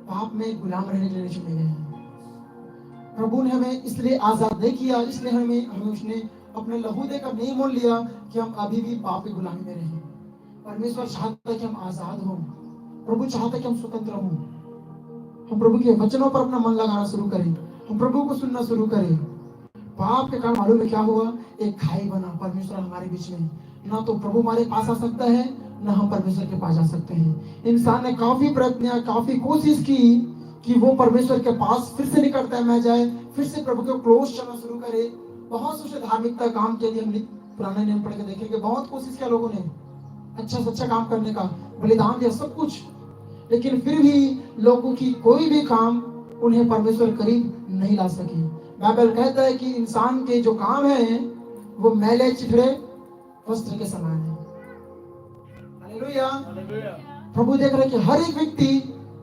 पाप में गुलाम रहने के लिए चुने गए हैं। प्रभु ने हमें इसलिए आजाद नहीं किया, इसलिए हमें उसने अपने लहू देकर नहीं मोल लिया कि हम अभी भी पाप की गुलामी में रहें। परमेश्वर चाहता है कि हम आजाद हों, प्रभु चाहता है कि हम स्वतंत्र हों, हम प्रभु के वचनों पर अपना मन लगाना शुरू करें, हम प्रभु को सुनना शुरू करें। पाप के कारण मालूम है क्या हुआ? एक खाई बना परमेश्वर हमारे बीच में। ना तो प्रभु हमारे पास आ सकता है, ना हम परमेश्वर के पास जा सकते हैं। इंसान ने काफी प्रयत्न, काफी कोशिश की कि वो परमेश्वर के पास फिर से निकटता में जाए, फिर से प्रभु के क्लोज चलना शुरू करे। बहुत से धार्मिकता काम के लिए हम पुराने नियम पढ़ के देखेंगे, बहुत कोशिश किया लोगों ने अच्छा से अच्छा काम करने का, बलिदान दिया, सब कुछ, लेकिन फिर भी लोगों की कोई भी काम उन्हें परमेश्वर करीब नहीं ला सके। बाइबल कहता है कि इंसान के जो काम है वो मैले चिथड़े वस्त्र के समान है। हालेलुया। प्रभु देख रहे हैं कि हर एक व्यक्ति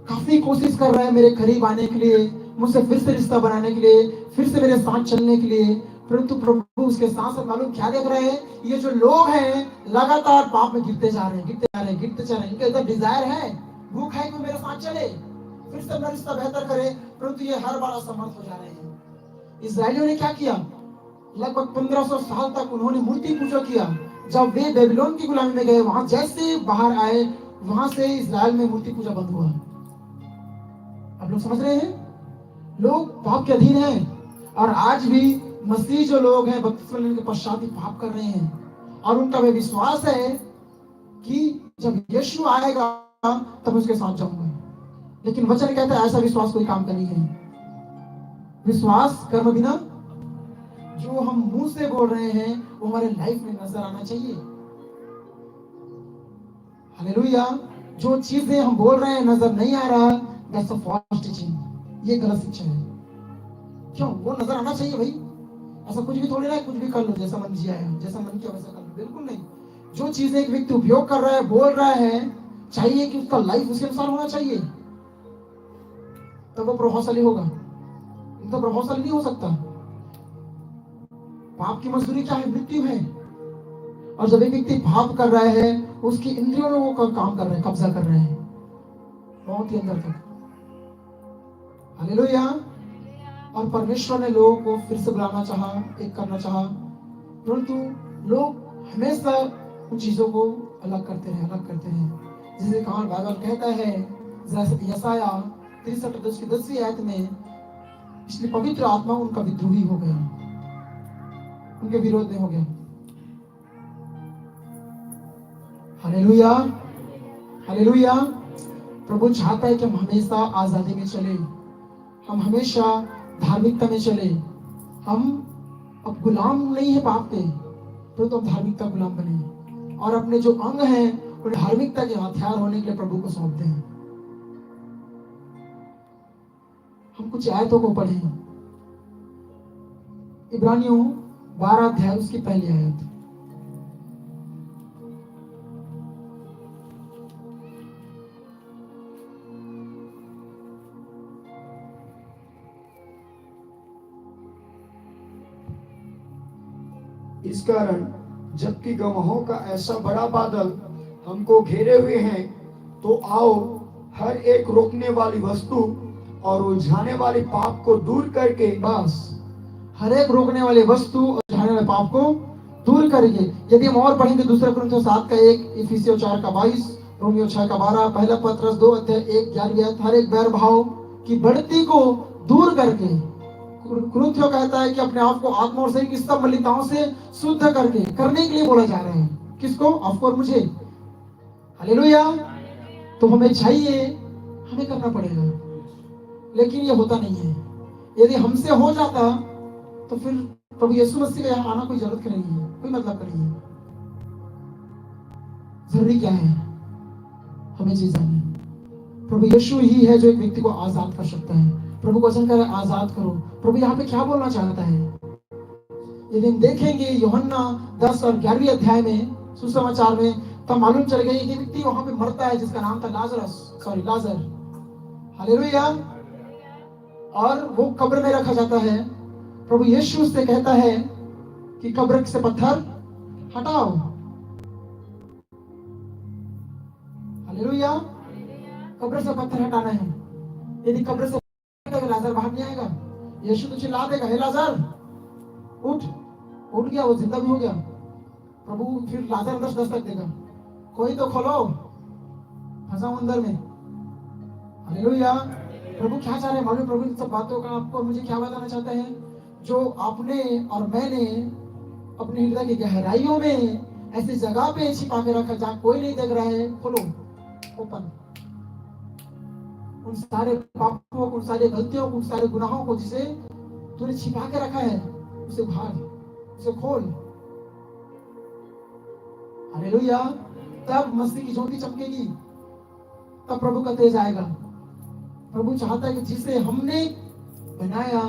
काफी कोशिश कर रहा है मेरे करीब आने के लिए, मुझसे फिर से रिश्ता बनाने के लिए, फिर से मेरे साथ चलने के लिए, परंतु प्रभु उसके साथ साथ मालूम क्या देख रहे हैं? ये जो लोग हैं लगातार पाप में गिरते जा रहे हैं, गिरते जा रहे हैं, गिरते जा रहे हैं। इनका इतना डिजायर है, भूख है कि मेरे साथ चले, फिर से अपना रिश्ता बेहतर करे, परंतु ये हर बार असमर्थ हो जा रहे हैं। इस्राएलियों ने क्या किया? लगभग 1500 साल तक उन्होंने मूर्ति पूजा किया। जब वे बेबीलोन की गुलामी में गए, वहां जैसे बाहर आए, वहां से इस्राएल में मूर्ति पूजा बंद हुआ। आप लोग समझ रहे हैं? लोग पाप के अधीन हैं, और आज भी मसीह जो लोग हैं बपतिस्मा लेने के पश्चात ही पाप कर रहे हैं, और उनका वे विश्वास है कि जब यीशु आएगा तब उसके साथ जाऊंगा। लेकिन वचन कहता है ऐसा विश्वास कोई काम का नहीं है। विश्वास कर्म बिना, जो हम मुंह से बोल रहे हैं वो हमारे लाइफ में नजर आना चाहिए। हालेलुया। जो चीजें हम बोल रहे हैं नजर नहीं आ रहा, दैट्स अ फॉल्स टीचिंग, ये गलत शिक्षा है। क्यों? वो नजर आना चाहिए भाई। ऐसा कुछ भी थोड़ी ना कुछ भी कर लो, जैसा मन जी आया, जैसा मन किया वैसा कर लो, बिल्कुल नहीं। जो चीजें एक व्यक्ति उपयोग कर रहा है, बोल रहा है, चाहिए कि उसका लाइफ उसके अनुसार होना चाहिए, तब वो प्रभावशाली होगा, तो प्रभावशाली नहीं हो सकता। पाप की मजदूरी क्या है? मृत्यु है। और जब एक व्यक्ति पाप कर रहा है, उसकी इंद्रियों में वो काम कर रहे हैं, कब्जा कर रहे हैं बहुत ही अंदर तक। हालेलुया। और परमेश्वर ने लोगों को फिर से बुलाना चाहा, एक करना चाहा, परंतु लोग हमेशा उन चीजों को अलग करते रहे, अलग करते रहे। जिसे कहा बाइबल कहता है यशाया 63 की 10वीं आयत में, इसलिए पवित्र आत्मा उनका विद्रोही हो गया, उनके विरोध में हो गया। Hallelujah, hallelujah. प्रभु चाहता है कि हम हमेशा आजादी में चले, हम हमेशा धार्मिकता में चले। हम अब गुलाम नहीं है पाप के, तो हम धार्मिकता गुलाम बने, और अपने जो अंग हैं उन्हें धार्मिकता के हथियार होने के लिए प्रभु को सौंपते हैं। हम कुछ आयतों को पढ़ें। इब्रानियों 12 अध्याय उसकी पहली आयत। इस कारण जबकि गवाहों का ऐसा बड़ा बादल हमको घेरे हुए हैं, तो आओ हर एक रोकने वाली वस्तु और उलझाने वाली पाप को दूर करके, बस हर एक रोकने वाली वस्तु और उलझाने वाले पाप को दूर करके। यदि हम और पढ़ेंगे दूसरे कुरिन्थियों 7 का 1, इफिसियों 4 का 22, रोमियो 6 का 12, पहला पत्रस 2 अध्याय 1 11, हर एक बैर भाव की बढ़ती को दूर करके। कुरिन्थियों कहता है कि अपने आप को आत्मा और शरीर की सब मलिनताओं से शुद्ध करके, करने के लिए बोला जा रहा है। किसको? आपको और मुझे। हालेलुया। तो हमें चाहिए, हमें करना पड़ेगा, लेकिन ये होता नहीं है। यदि हमसे हो जाता तो फिर प्रभु यीशु मसीह का यहाँ आना कोई जरूरत की नहीं है, कोई मतलब नहीं है। जरूरी क्या है? हमें चीज जाननी। प्रभु यीशु ही है जो एक व्यक्ति को आजाद कर सकता है। प्रभु को वचन कह आजाद करो। प्रभु यहाँ पे क्या बोलना चाहता है? यदि हम देखेंगे यूहन्ना 10 और 11वीं अध्याय में सुसमाचार में, तब मालूम चल गया ये व्यक्ति वहां पे मरता है जिसका नाम था लाजर। हालेलुया। और वो कब्र में रखा जाता है। प्रभु यीशु से कहता है कि कब्र से पत्थर हटाओ। हालेलुया। कब्र से पत्थर हटाना है। यदि कब्र से लाजर बाहर नहीं आएगा, यीशु तो चिल्ला देगा, हे लाजर उठ। उठ गया, वो जिंदा भी हो गया। प्रभु फिर लाजर 10 दस्तक देगा, कोई तो खोलो। फंसा हूं अंदर में। हालेलुया। प्रभु क्या चाह रहे हैं मालूम? प्रभु इन सब बातों का आपको और मुझे क्या बताना चाहते हैं? जो आपने और मैंने अपने हृदय की गहराइयों में ऐसी जगह पे छिपा के रखा जहां कोई नहीं देख रहा है, खोलो, ओपन। उन सारे पापों को, उन सारी गलतियों को, उन सारे गुनाहों को जिसे तूने छिपा के रखा है, उसे भाग, उसे खोल। हालेलुया। तब मसीह की ज्योति चमकेगी, तब प्रभु का तेज आएगा। प्रभु चाहता है कि जिसे हमने बनाया,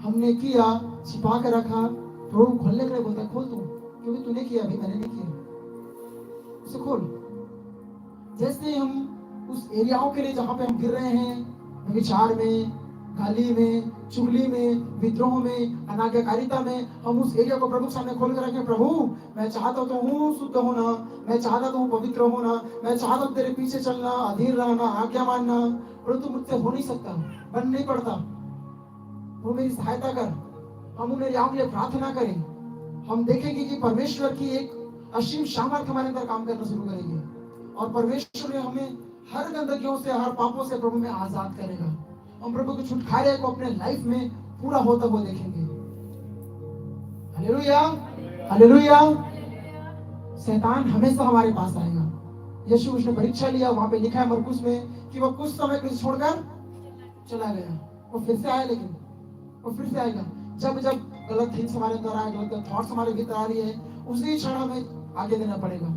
हमने किया, छिपा के रखा, प्रभु खोलने के लिए बोलता है खोल तू, क्योंकि तूने किया, भाई मैंने नहीं किया, उसे खोल। जैसे हम उस एरियाओं के लिए जहां पे हम गिर रहे हैं, विचार में, गाली में, चुगली में, विद्रोह में, अनाज्ञाकारिता में, हम उस एरिया को प्रभु के सामने खोल कर रखें। प्रभु मैं चाहता तो हूँ शुद्ध होना, मैं चाहता तो हूँ पवित्र होना, मैं चाहता हूँ तेरे पीछे चलना, अधीर रहना, आज्ञा मानना, परंतु मुझसे हो नहीं सकता, बन नहीं पड़ता। वो मेरी सहायता कर। हम उन एरियाओं के लिए प्रार्थना करें। हम देखेंगे कि परमेश्वर की एक असीम सामर्थ्य हमारे अंदर काम करना शुरू करेगी, और परमेश्वर हमें हर गंदगियों से, हर पापों से प्रभु में आजाद करेगा। हम प्रभु के छुटकारे को अपने लाइफ में पूरा होता हुआ देखेंगे। Hallelujah, hallelujah. शैतान हमेशा हमारे पास आएगा। यीशु उसने परीक्षा लिया, वहां पे लिखा है मरकुस में कि वह कुछ समय के लिए छोड़कर चला गया, वो फिर से आया, लेकिन वो फिर से आएगा। जब जब गलत थिंग्स हमारे अंदर आए, गलत थॉट्स हमारे भीतर आ रही है, उसी क्षण हमें आगे देना पड़ेगा।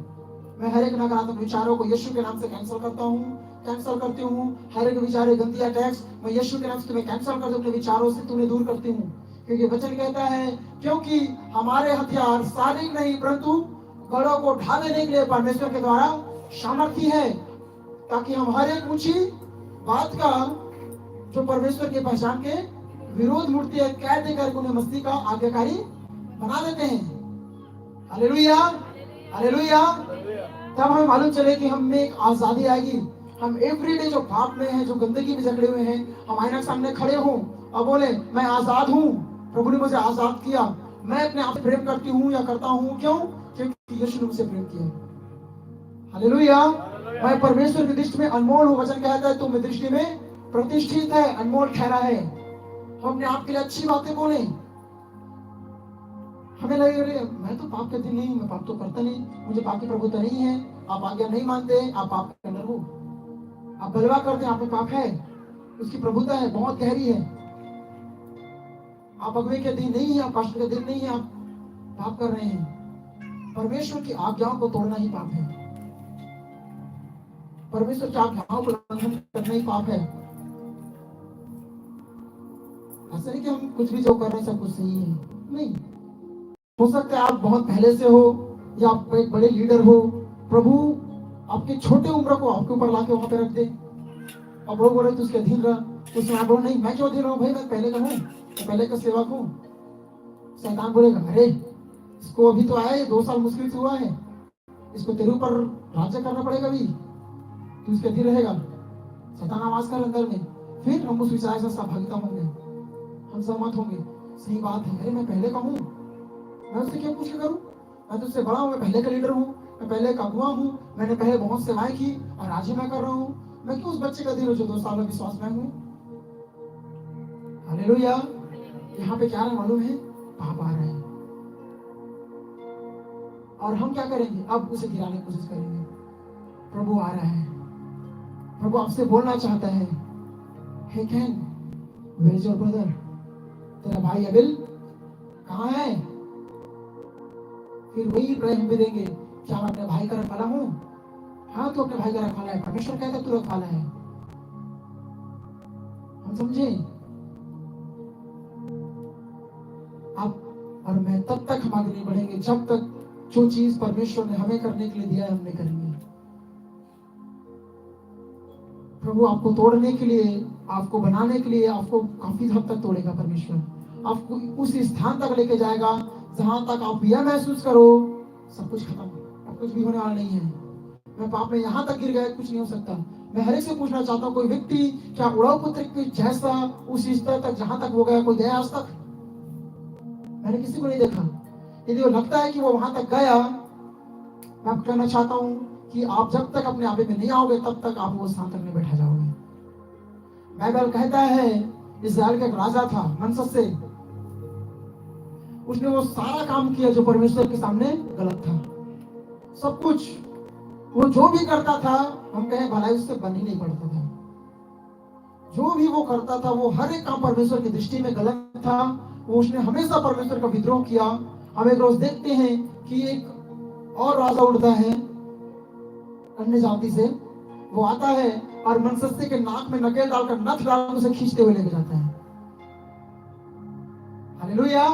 मैं हर एक नकारात्मक विचारों को यीशु के नाम से कैंसिल करता हूँ, कैंसिल करती हूँ। हर एक विचार, गंदी अटैक्स, मैं यीशु के नाम से तुम्हें कैंसिल कर दूं, अपने विचारों से तुम्हें दूर करती हूँ। क्योंकि वचन कहता है, क्योंकि हमारे हथियार शारीरिक नहीं परंतु गढ़ों को ढा देने के लिए परमेश्वर के द्वारा सामर्थ्य है, ताकि हम हर एक ऊंची बात का जो परमेश्वर की पहचान के विरोध मूर्ति है, कह देकर उन्हें मस्ती का आज्ञाकारी बना देते हैं। Hallelujah, hallelujah. तब हमें मालूम चले कि हम में एक आजादी आएगी। हम एवरीडे जो पाप में हैं, जो गंदगी में जकड़े हुए हैं, हम आईना के सामने खड़े हों और बोले मैं आजाद हूँ, प्रभु ने मुझे आजाद किया, मैं अपने आप प्रेम करती हूँ या करता हूँ। क्यों? क्योंकि यीशु ने मुझे प्रेम किया। हालेलुया। मैं परमेश्वर की दृष्टि में अनमोल हूँ। वचन कहता है तुम मेरी दृष्टि में प्रतिष्ठित है, अनमोल ठहरा है। हम अपने आप के लिए अच्छी बातें बोले। हमें लगे मैं तो पाप करती नहीं, मैं पाप तो करता नहीं, मुझे पाप की प्रभुता नहीं है। आप आज्ञा नहीं मानते, आप पाप के अंदर हो, आप बलवा करते हैं, आप में पाप है, उसकी प्रभुता है, बहुत गहरी है। आप अगुवे के अधीन नहीं है, आप पास्टर के अधीन नहीं है, आप पाप कर रहे हैं। परमेश्वर की आज्ञाओं को तोड़ना ही पाप है। परमेश्वर की आज्ञाओं को उल्लंघन करना ही पाप है। ऐसा नहीं कि हम कुछ भी जो कर रहे हैं सब कुछ सही है, नहीं। हो सकता है आप बहुत पहले से हो या आप एक बड़े लीडर हो, प्रभु आपके छोटे उम्र को आपके ऊपर लाके वहां पे रख दे, अब लोग बोल रहे तो उसके अधीन रहा, तो उसमें आप बोलो नहीं मैं क्यों अधीन रहूं, भाई मैं पहले का हूँ, मैं पहले का सेवक हूँ। शैतान बोलेगा अरे इसको अभी तो आया, 2 साल मुश्किल से हुआ है, इसको तेरे ऊपर राज्य करना पड़ेगा, अभी तू उसके अधीन रहेगा। शैतान आवाज कर अंदर में, फिर हम उस विचार से सहभागिता होंगे, हम सहमत होंगे। सही बात है, अरे मैं पहले का हूँ, मैं उससे क्यों पूछ करूं, मैं तो उससे बड़ा हूं, मैं पहले का लीडर हूं, मैं पहले का अगुआ हूं, मैंने पहले बहुत सेवाएं की और आज ही मैं कर रहा हूं, मैं क्यों उस बच्चे का अधीन हूं जो 2 साल में विश्वास में हूं। हालेलुया। यहाँ पे क्या है मालूम है? पाप आ रहा है और हम क्या करेंगे? अब उसे गिराने की कोशिश करेंगे। प्रभु आ रहा है, प्रभु आपसे बोलना चाहता है, hey can where is your brother, तेरा भाई अबिल कहाँ है? फिर वही प्रश्न भी देंगे, क्या मैं अपने भाई का रखवाला हूँ? हाँ तो अपने भाई का रखवाला है, परमेश्वर कहता है तू रखवाला है। हम समझे? आप और मैं तब तक हम आगे नहीं बढ़ेंगे जब तक जो चीज परमेश्वर ने हमें करने के लिए दिया है हम नहीं करेंगे। प्रभु आपको तोड़ने के लिए, आपको बनाने के लिए, आपको काफी हद तक तोड़ेगा परमेश्वर, आपको उस स्थान तक लेके जाएगा जहां तक आप यह महसूस करो सब कुछ खत्म, अब कुछ भी होने वाला नहीं है, मैं पाप में यहां तक गिर गया, कुछ नहीं हो सकता। मैं हर एक से पूछना चाहता हूँ, कोई व्यक्ति क्या उड़ाऊ पुत्र के जैसा उस स्तर तक जहां तक वो गया, कोई गया आज तक? मैंने किसी को नहीं देखा। यदि वो लगता है कि वो वहां तक गया, मैं आपको कहना चाहता हूँ कि आप जब तक अपने आपे में नहीं आओगे तब तक आप वो स्थान तक नहीं बैठा जाओगे। बाइबल कहता है इस्राएल का एक राजा था मनसस से, उसने वो सारा काम किया जो परमेश्वर के सामने गलत था। सब कुछ वो जो भी करता था, हम कहें भलाई उससे बन ही नहीं पड़ता था। जो भी वो करता था वो हर एक काम परमेश्वर की दृष्टि में गलत था। वो उसने हमेशा परमेश्वर का विद्रोह किया। हम एक रोज देखते हैं कि एक और राजा उठता है अन्य जाति से, वो आता है और मनसस्ते के नाक में नकेल डालकर नथ डालकर उसे खींचते हुए लेके जाता है। हालेलुया।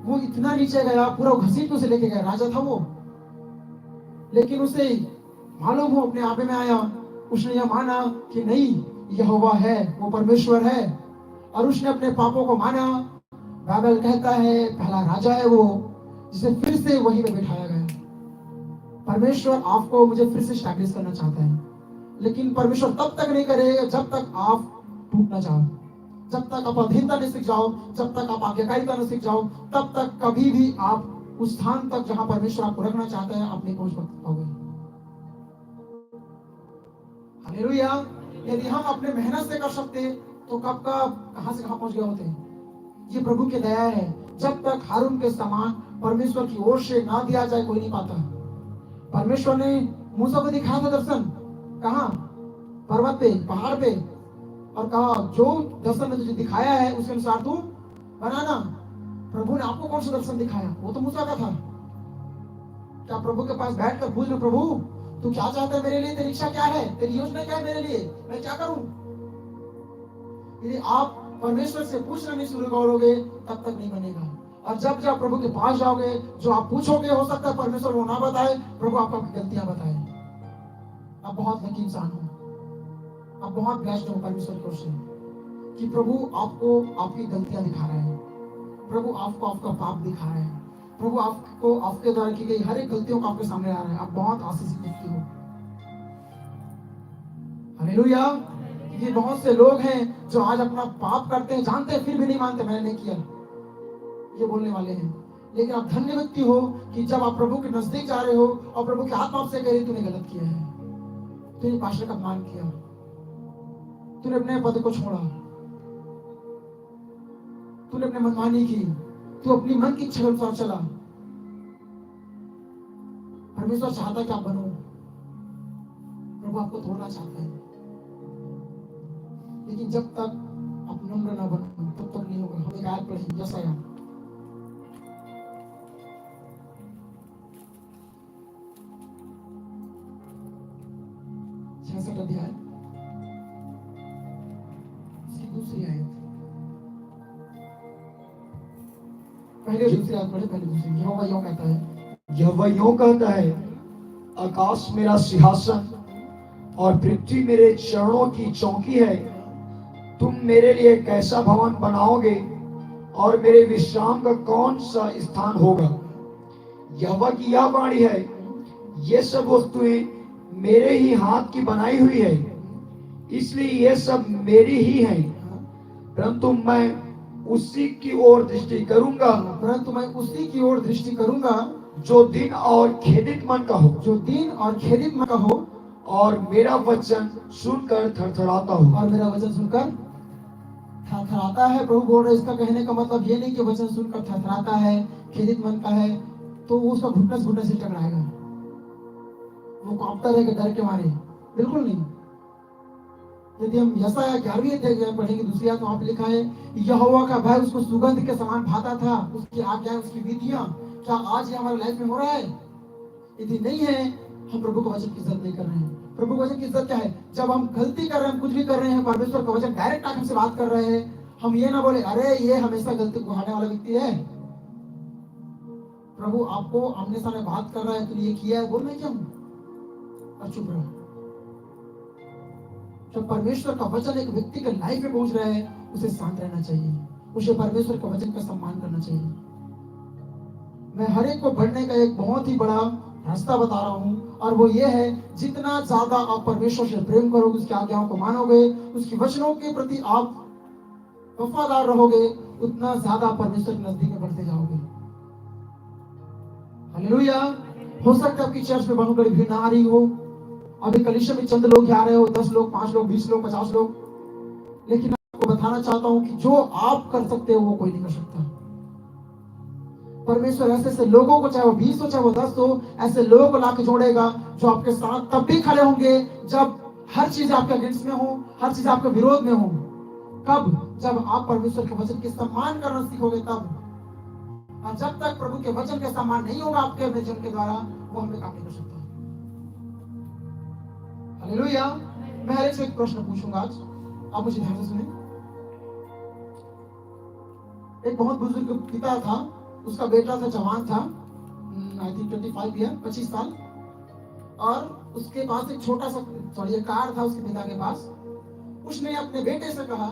वो इतना नीचे गया, पूरा घसीट के उसे लेके गया। राजा था वो, लेकिन उसे मालूम हो अपने आपे में आया, उसने यह माना कि नहीं यहोवा है, वो परमेश्वर है, और उसने अपने पापों को माना। बाइबल कहता है पहला राजा है वो, जिसे फिर से वही में बिठाया गया। परमेश्वर आपको मुझे फिर से स्टैब्लिश करना चाहता है, लेकिन परमेश्वर तब तक नहीं करेगा जब तक आप टूट ना जाओ, जब तक आप अधीनता नहीं सीख जाओ, जब तक आप आज्ञाकारिता नहीं सीख जाओ, तब तक कभी भी आप उस स्थान तक जहां परमेश्वर आपको रखना चाहता है आप नहीं पहुंच पाओगे। हालेलुया। यदि हम अपने मेहनत से कर सकते तो कब कहां से कहां पहुंच गए होते। ये प्रभु की दया है। जब तक हारून के समान परमेश्वर की ओर से ना दिया जाए कोई नहीं पाता। परमेश्वर ने मूसा को दिखाया था दर्शन, कहां? पर्वत पे, पहाड़ पे, और कहा जो दर्शन में तुझे दिखाया है उसके अनुसार तू बनाना। प्रभु ने आपको कौन सा दर्शन दिखाया? वो तो मूसा का था। क्या प्रभु के पास बैठकर पूछ लो, प्रभु तू क्या चाहता है मेरे लिए, तेरी इच्छा क्या है, तेरी योजना क्या है मेरे लिए, मैं क्या करूं? यदि आप परमेश्वर से पूछना नहीं शुरू करोगे तब तक नहीं बनेगा। और जब जब प्रभु के पास जाओगे, जो आप पूछोगे हो सकता है परमेश्वर वो ना बताए, प्रभु आपको आपकी गलतियां बताए। आप बहुत लकी इंसान हो, आप बहुत ब्लेस्ड हो परमेश्वर की ओर से कि प्रभु आपको आपकी गलतियां दिखा रहे हैं, प्रभु आपको आपका पाप दिखा रहे हैं, प्रभु आपको आपके द्वारा की गई हर एक गलतियों को आपके सामने ला रहे हैं। आप बहुत आशीषित व्यक्ति हो। हालेलुया। ये बहुत से लोग हैं जो आज अपना पाप करते हैं, जानते हैं फिर भी नहीं मानते मैंने नहीं किया, ये बोलने वाले हैं। लेकिन आप धन्य व्यक्ति हो कि जब आप प्रभु के नजदीक जा रहे हो और प्रभु के आत्मा आपसे कह रही तूने गलत किया है, तूने पास्टर का अपमान किया, तूने अपने पद को छोड़ा, तूने अपने मनमानी की, तू अपनी मन की इच्छा के अनुसार चला। परमेश्वर चाहता है कि आप बनो, प्रभु आपको तोड़ना चाहता है, लेकिन जब तक आप नम्र ना बनो तब तक नहीं होगा। हम एक आयत पढ़ेंगे यशायाह 66 अध्याय इसकी दूसरी आयत, पहले दूसरी आयत पढ़े, पहले दूसरी। यहोवा यूं कहता है, यहोवा यूं कहता है, आकाश मेरा सिंहासन और पृथ्वी मेरे चरणों की चौकी है। तुम मेरे लिए कैसा भवन बनाओगे और मेरे विश्राम का कौन सा स्थान होगा? यहोवा की यह वाणी है, ये सब वस्तुएं मेरे ही हाथ की बनाई हुई है, इसलिए ये सब मेरी ही है। परंतु मैं उसी की ओर दृष्टि करूंगा, परंतु मैं उसी की ओर दृष्टि करूंगा जो दिन और खेदित मन का हो, जो दिन और खेदित मन का हो, और मेरा वचन सुनकर थरथराता हो। और मेरा वचन सुनकर थरथराता है। प्रभु बोल रहे, इसका कहने का मतलब ये नहीं कि वचन सुनकर थरथराता है, खेदित मन का है तो वो उसका घुटने से टकराएगा, वो कांपता रहेगा डर के मारे, बिल्कुल नहीं। यदि हम यशायाह 11वीं अध्याय पढ़ेंगे दूसरी आयत, वहां पे लिखा है यहोवा का भय उसको सुगंध के समान भाता था, उसकी आज्ञाएं उसकी विधियां। क्या आज ये हमारे लाइफ में हो रहा है? यदि नहीं है, हम प्रभु का वचन की इज्जत नहीं कर रहे हैं। प्रभु का वचन की इज्जत क्या है? जब हम गलती कर रहे हैं, कुछ भी कर रहे हैं, परमेश्वर का वचन डायरेक्ट आके हमसे बात कर रहे हैं, हम ये ना बोले अरे ये हमेशा गलती को उठाने वाला व्यक्ति है। प्रभु आपको आमने सामने बात कर रहा है, तूने ये किया है, बोल मैं क्या हूं, और चुप रहो। जब परमेश्वर का वचन एक व्यक्ति के लाइफ में पहुंच रहा है, उसे शांत रहना चाहिए, उसे परमेश्वर के वचन का सम्मान करना चाहिए। मैं हर एक को बढ़ने का एक बहुत ही बड़ा रास्ता बता रहा हूं, और वो ये है, जितना ज्यादा आप परमेश्वर से प्रेम करोगे, उसकी आज्ञाओं को मानोगे, उसकी वचनों के प्रति आप वफादार रहोगे, उतना ज्यादा परमेश्वर के नजदीक में बढ़ते जाओगे। हालेलुया। हो सकता है आपकी चर्च में बहुत बड़ी भीड़ ना आ रही हो, अभी कलीसिया में चंद लोग ही आ रहे हो, 10 लोग, 5 लोग, 20 लोग, 50 लोग, लेकिन आपको बताना चाहता हूं कि जो आप कर सकते हो वो कोई नहीं कर सकता। परमेश्वर ऐसे ऐसे लोगों को, चाहे वो 20 हो चाहे वो 10 हो, ऐसे लोगों को लाके जोड़ेगा जो आपके साथ तब भी खड़े होंगे जब हर चीज आपके अगेंस्ट में हो, हर चीज आपके विरोध में हो। कब? जब आप परमेश्वर के वचन के सम्मान करना सीखोगे तब। और जब तक प्रभु के वचन का सम्मान नहीं होगा आपके वचन के द्वारा, वो हमें काम नहीं कर सकता। हालेलुया। मैं हर एक से एक प्रश्न पूछूंगा आज, आप मुझे ध्यान से सुने। एक बहुत बुजुर्ग पिता था, उसका बेटा था, जवान था, आई थिंक 25 ईयर, 25 साल, और उसके पास एक छोटा सा एक कार था उसके पिता के पास। उसने अपने बेटे से कहा,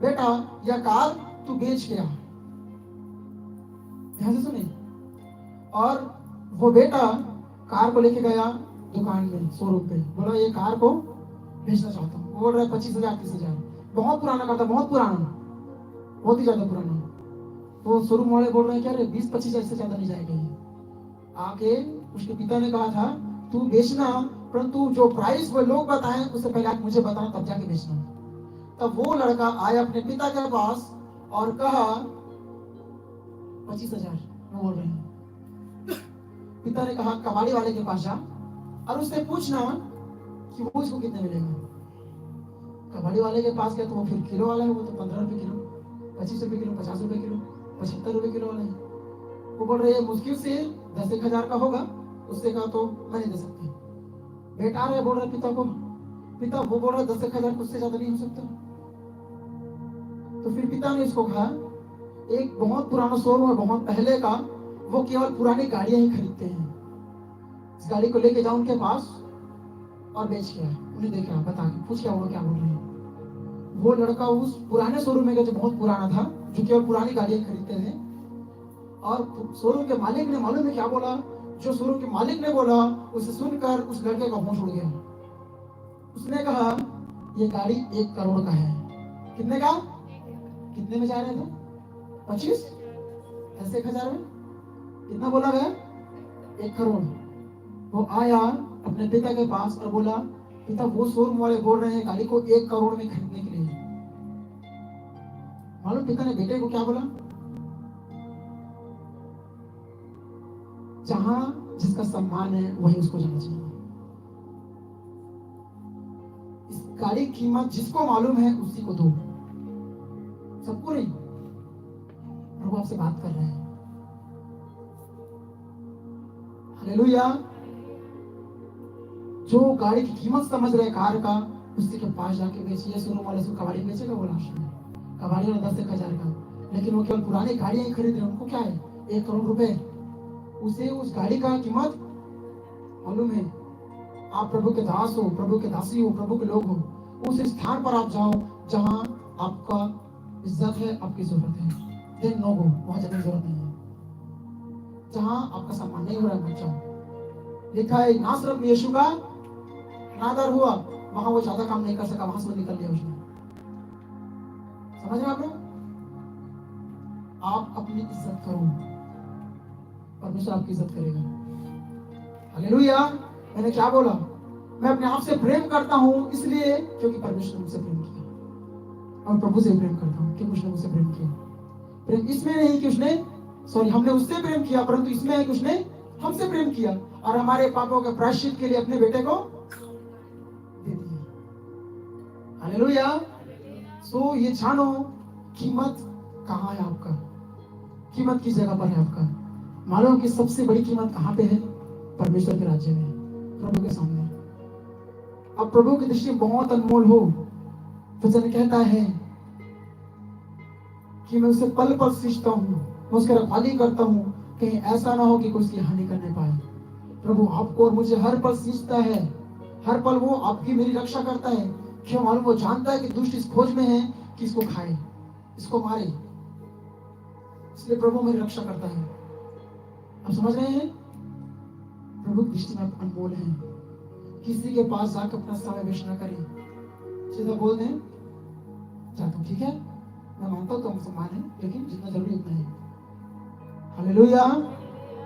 बेटा यह कार तू बेच के आ। ध्यान से सुने। और वो बेटा कार को लेके गया दुकान में, शोरूम पे, बोला ये कार को बेचना चाहता हूँ। वो बोल रहा है 25,000, 30,000। बहुत पुराना कार था, बहुत पुराना, बहुत ही ज्यादा पुराना। तो शोरूम वाले बोल रहे हैं क्या रे, 20-25,000 से ज्यादा नहीं जाएगा ये। आके उसके पिता ने कहा था तू बेचना, परंतु जो प्राइस वो लोग बताएं उससे पहले आप मुझे बताना, तब जाके बेचना। तब वो लड़का आया अपने पिता के पास और कहा 25,000 वो बोल रहे हैं। पिता ने कहा कबाड़ी वाले के पास जा और उससे पूछना कि वो इसको कितने मिलेगा। कबाड़ी वाले के पास गया तो वो फिर किलो वाला है, वो तो 15 रुपए किलो, 25 रुपए किलो, 50 रुपए किलो, 75 रुपए किलो वाला है। वो बोल रहे हैं मुश्किल से 10,000 का होगा, उससे का तो मैं नहीं दे सकती। बेटा रहे बोल रहे पिता को, पिता वो बोल रहा 10,000 उससे ज्यादा नहीं हो सकता। तो फिर पिता ने इसको कहा एक बहुत पुराना शोरूम है, बहुत पहले का, वो केवल पुरानी गाड़ियां ही खरीदते हैं, इस गाड़ी को लेके जाओ उनके पास और बेच के आए। उन्हें देखा, बता के पूछ क्या हुआ, क्या बोल रहे हैं। वो लड़का उस पुराने शोरूम में गया जो बहुत पुराना था, जो केवल पुरानी गाड़ियां खरीदते थे। और शोरूम के मालिक ने मालूम है क्या बोला, जो शोरूम के मालिक ने बोला उसे सुनकर उस लड़के का होश उड़ गया। उसने कहा ये गाड़ी 1 करोड़ का है। कितने का? कितने में जा रहे थे? 25? ऐसे 1,000 में कितना बोला गया? 1 करोड़। वो आया अपने पिता के पास और बोला पिता वो शोरूम वाले बोल रहे हैं गाड़ी को 1 करोड़ में खरीदने के लिए। मालूम पिता ने बेटे को क्या बोला? जहां जिसका सम्मान है वही उसको जाना चाहिए। इस गाड़ी की कीमत जिसको मालूम है उसी को दो, सबको नहीं। प्रभु आपसे बात कर रहे हैं। हालेलुया। जो गाड़ी की कीमत समझ रहे कार का, उसी के पास जाके बेचिए। शोरूम वाले से कबाड़ी बेचेगा, बोला कबाड़ी वाला 10,000 का, लेकिन वो केवल पुरानी गाड़ियां ही खरीद रहे, उनको क्या है 1 करोड़ रुपए। उसे उस गाड़ी का कीमत मालूम है। आप प्रभु के दास हो, प्रभु के दासी हो, प्रभु के लोग हो, उस स्थान पर आप जाओ जहां आपका इज्जत है, आपकी जरूरत है। देन नो गो, वहां जाने की जरूरत नहीं है। जहां आपका सम्मान नहीं हो रहा है मत जाओ। लिखा है नासरत में यीशु का अनादर हुआ, वहां वो ज्यादा काम नहीं कर सका, वहां से वो निकल लिया उसने। समझ रहे आप लोग? आप अपनी इज्जत करो, परमेश्वर आपकी इज्जत करेगा। हालेलुया। मैंने क्या बोला? मैं अपने आप से प्रेम करता हूं इसलिए क्योंकि परमेश्वर ने मुझसे प्रेम किया, और प्रभु से प्रेम करता हूं क्योंकि उसने मुझसे प्रेम किया। प्रेम इसमें नहीं कि उसने हमने उससे प्रेम किया, परंतु इसमें है कि उसने हमसे प्रेम किया और हमारे पापों के प्रायश्चित के लिए अपने बेटे को दे दिया। हालेलुया। सो ये जानो कीमत कहाँ है आपका, कीमत किस जगह पर है आपका। मालूम कि सबसे बड़ी कीमत कहाँ पे है? परमेश्वर के राज्य में, प्रभु के सामने। अब प्रभु की दृष्टि बहुत अनमोल हो, वचन कहता है कि मैं उसे पल पल सींचता हूँ, मैं उसकी रखवाली करता हूँ, कहीं ऐसा ना हो कि कोई उसकी हानि करने पाए। प्रभु आपको और मुझे हर पल सींचता है, हर पल वो आपकी मेरी रक्षा करता है। क्यों? मालूम वो जानता है कि दुष्ट इस खोज में है कि इसको खाए, इसको मारे, इसलिए प्रभु मेरी रक्षा करता है। आप समझ रहे हैं? प्रभु की दृष्टि में अनमोल है। किसी के पास जाकर अपना समय वेस्ट ना करें, सीधा बोल दें चाहता हूँ, ठीक है मैं मानता हूँ तो मुसलमान है, लेकिन जितना जरूरी उतना है। Hallelujah,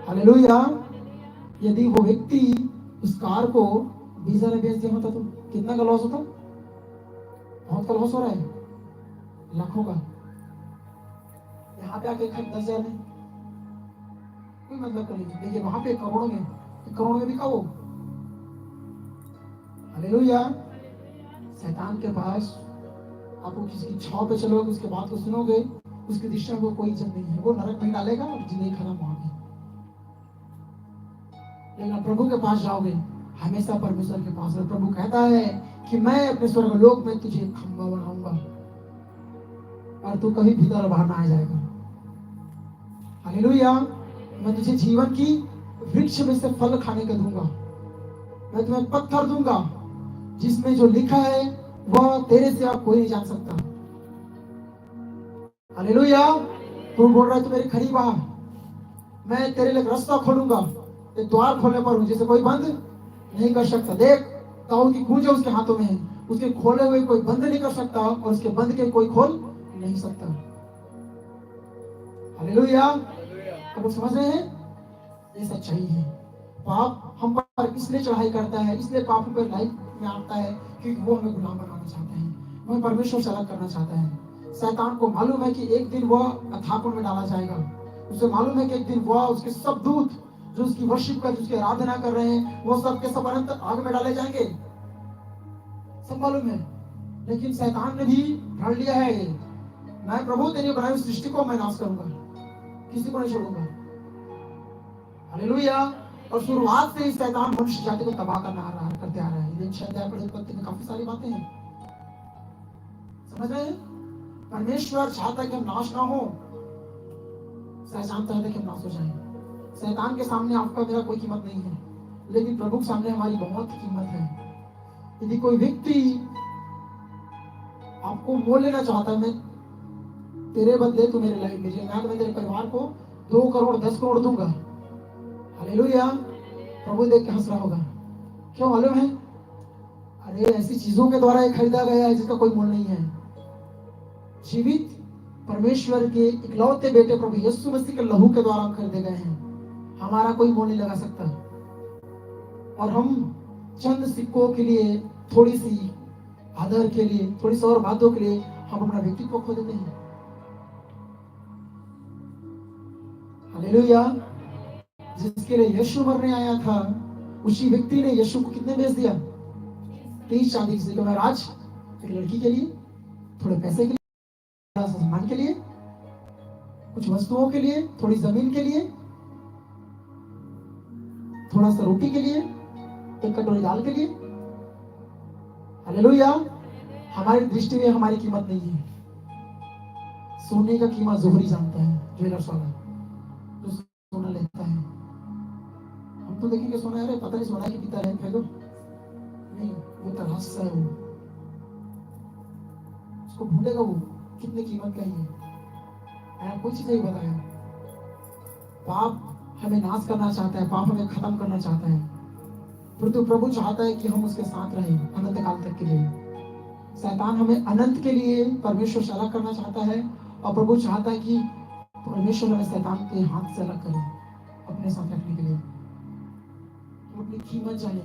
hallelujah. यदि वो व्यक्ति उस कार को 20,000 में बेच दिया होता तो कितना का लॉस होता? बहुत का लॉस हो रहा है, लाखों का। यहाँ पे आके 10,000 में कोई मतलब का नहीं, लेकिन वहां पे करोड़ों में बिका वो। हालेलुया। शैतान के पास आपको किसी की छाव पे चलोगे, उसके बात को सुनोगे, उसकी दिशा में कोई इज्जत नहीं है, वो नरक में डालेगा और जिंदगी खत्म वहां पे। लेकिन प्रभु के पास जाओगे, हमेशा परमेश्वर के पास। और प्रभु कहता है कि मैं अपने स्वर्ग लोक में तुझे खंबा बनाऊंगा और तू कभी भीतर और बाहर ना आ जाएगा। हालेलुया। मैं तुझे जीवन की वृक्ष में से फल खाने का दूंगा। मैं तुम्हें पत्थर दूंगा जिसमें जो लिखा है वह तेरे से आप कोई नहीं जान सकता। हालेलुया। तू बोल रहा है तू मेरे करीब आ, मैं तेरे लिए रास्ता खोलूंगा। ये द्वार खोलने पर हूं जिसे कोई बंद नहीं कर सकता। देख, दाऊद की कुंजी उसके हाथों में है, उसके खोले हुए कोई बंद नहीं कर सकता और उसके बंद के कोई खोल नहीं सकता। हालेलुया। आप समझ रहे हैं? ये सच्चाई है। पाप हम पर इसलिए चढ़ाई करता है, इसलिए पाप पर लाइफ में आता है क्योंकि वो हमें गुलाम बनाना चाहता है, हमें परमेश्वर से अलग करना चाहता है। शैतान को मालूम है कि एक दिन वह अथापन में डाला जाएगा। उसे मालूम है कि एक दिन वह, उसके सब दूत जो उसकी वर्शिप कर, उसकी आराधना कर रहे हैं, वो सब के सब अनंत आग में डाले जाएंगे। सब मालूम है। लेकिन शैतान ने भी ढाल लिया है, मैं प्रभु तेरी बनाई हुई सृष्टि को मैं नाश करूंगा, किसी को नहीं छोड़ूंगा। हालेलुया। और शुरुआत से ही शैतान मनुष्य जाति को तबाह करते आ रहा है। लेकिन अध्याय पढ़े उत्पत्ति में काफी सारी बातें हैं, समझ रहे हैं? परमेश्वर चाहता है कि हम नाश ना हो, शैतान चाहता है कि हम नाश हो जाएं। शैतान के सामने आपका मेरा कोई कीमत नहीं है, लेकिन प्रभु के सामने हमारी बहुत कीमत है। यदि कोई व्यक्ति आपको मोल लेना चाहता है, मैं तेरे बदले तू मेरे लाइफ में, मैं तेरे परिवार को 2 करोड़ 10 करोड़ दूंगा। हालेलुया। प्रभु देख के हंस रहा होगा, क्यों मालूम है? अरे ऐसी चीजों के द्वारा ये खरीदा गया है जिसका कोई मोल नहीं है। जीवित परमेश्वर के इकलौते बेटे प्रभु यीशु मसीह के लहू के द्वारा हम खरीदे गए हैं। हमारा कोई मोल नहीं लगा सकता। और हम चंद सिक्कों के लिए, थोड़ी सी आदर के लिए, थोड़ी सी और बातों के लिए हम अपना व्यक्तित्व खो देते हैं। हालेलुया। जिसके लिए यीशु मरने आया था, उसी व्यक्ति ने यीशु को कितने बेच दिया? 30 चांदी के महाराज, एक लड़की के लिए, थोड़े पैसे के लिए, थोड़ा सा सामान के लिए, कुछ वस्तुओं के लिए, थोड़ी जमीन के लिए, थोड़ा सा रोटी के लिए, एक कटोरी दाल के लिए। हालेलुया। हमारी दृष्टि में हमारी कीमत नहीं है। सोने का कीमत जोहरी जानता है, ज्वेलर्स वाला जो सोना लेता है। हम तो देखेंगे सोना, अरे पता नहीं सोना की पीता है, फेंको नहीं, वो तरासा है, वो उसको ढूंढेगा वो कितने कीमत का ही है। कोई चीज नहीं बताया। पाप हमें नाश करना चाहता है, पाप हमें खत्म करना चाहता है, परंतु प्रभु चाहता है कि हम उसके साथ रहें अनंत काल तक के लिए। शैतान हमें अनंत के लिए परमेश्वर से अलग करना चाहता है, और प्रभु चाहता है कि परमेश्वर हमें शैतान के हाथ से अलग करे अपने साथ रखने के लिए। तो अपनी कीमत जाने।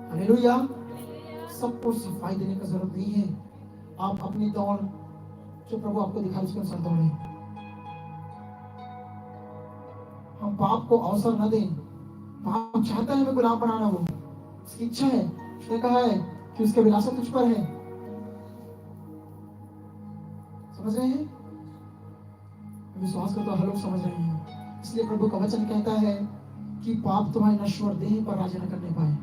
हालेलुया। सबको सिफाई देने की जरूरत नहीं है। आप अपनी दौड़ जो प्रभु आपको दिखा उसके अनुसार दौड़े। हम पाप को अवसर न दें। पाप चाहता है हमें गुलाम बनाना, वो उसकी इच्छा है। उसने कहा है कि उसके विलासा तुझ पर है। समझ रहे हैं? विश्वास करते हर लोग समझ रहे हैं। इसलिए प्रभु का वचन कहता है कि पाप तुम्हारे नश्वर देह पर राज न करने पाए।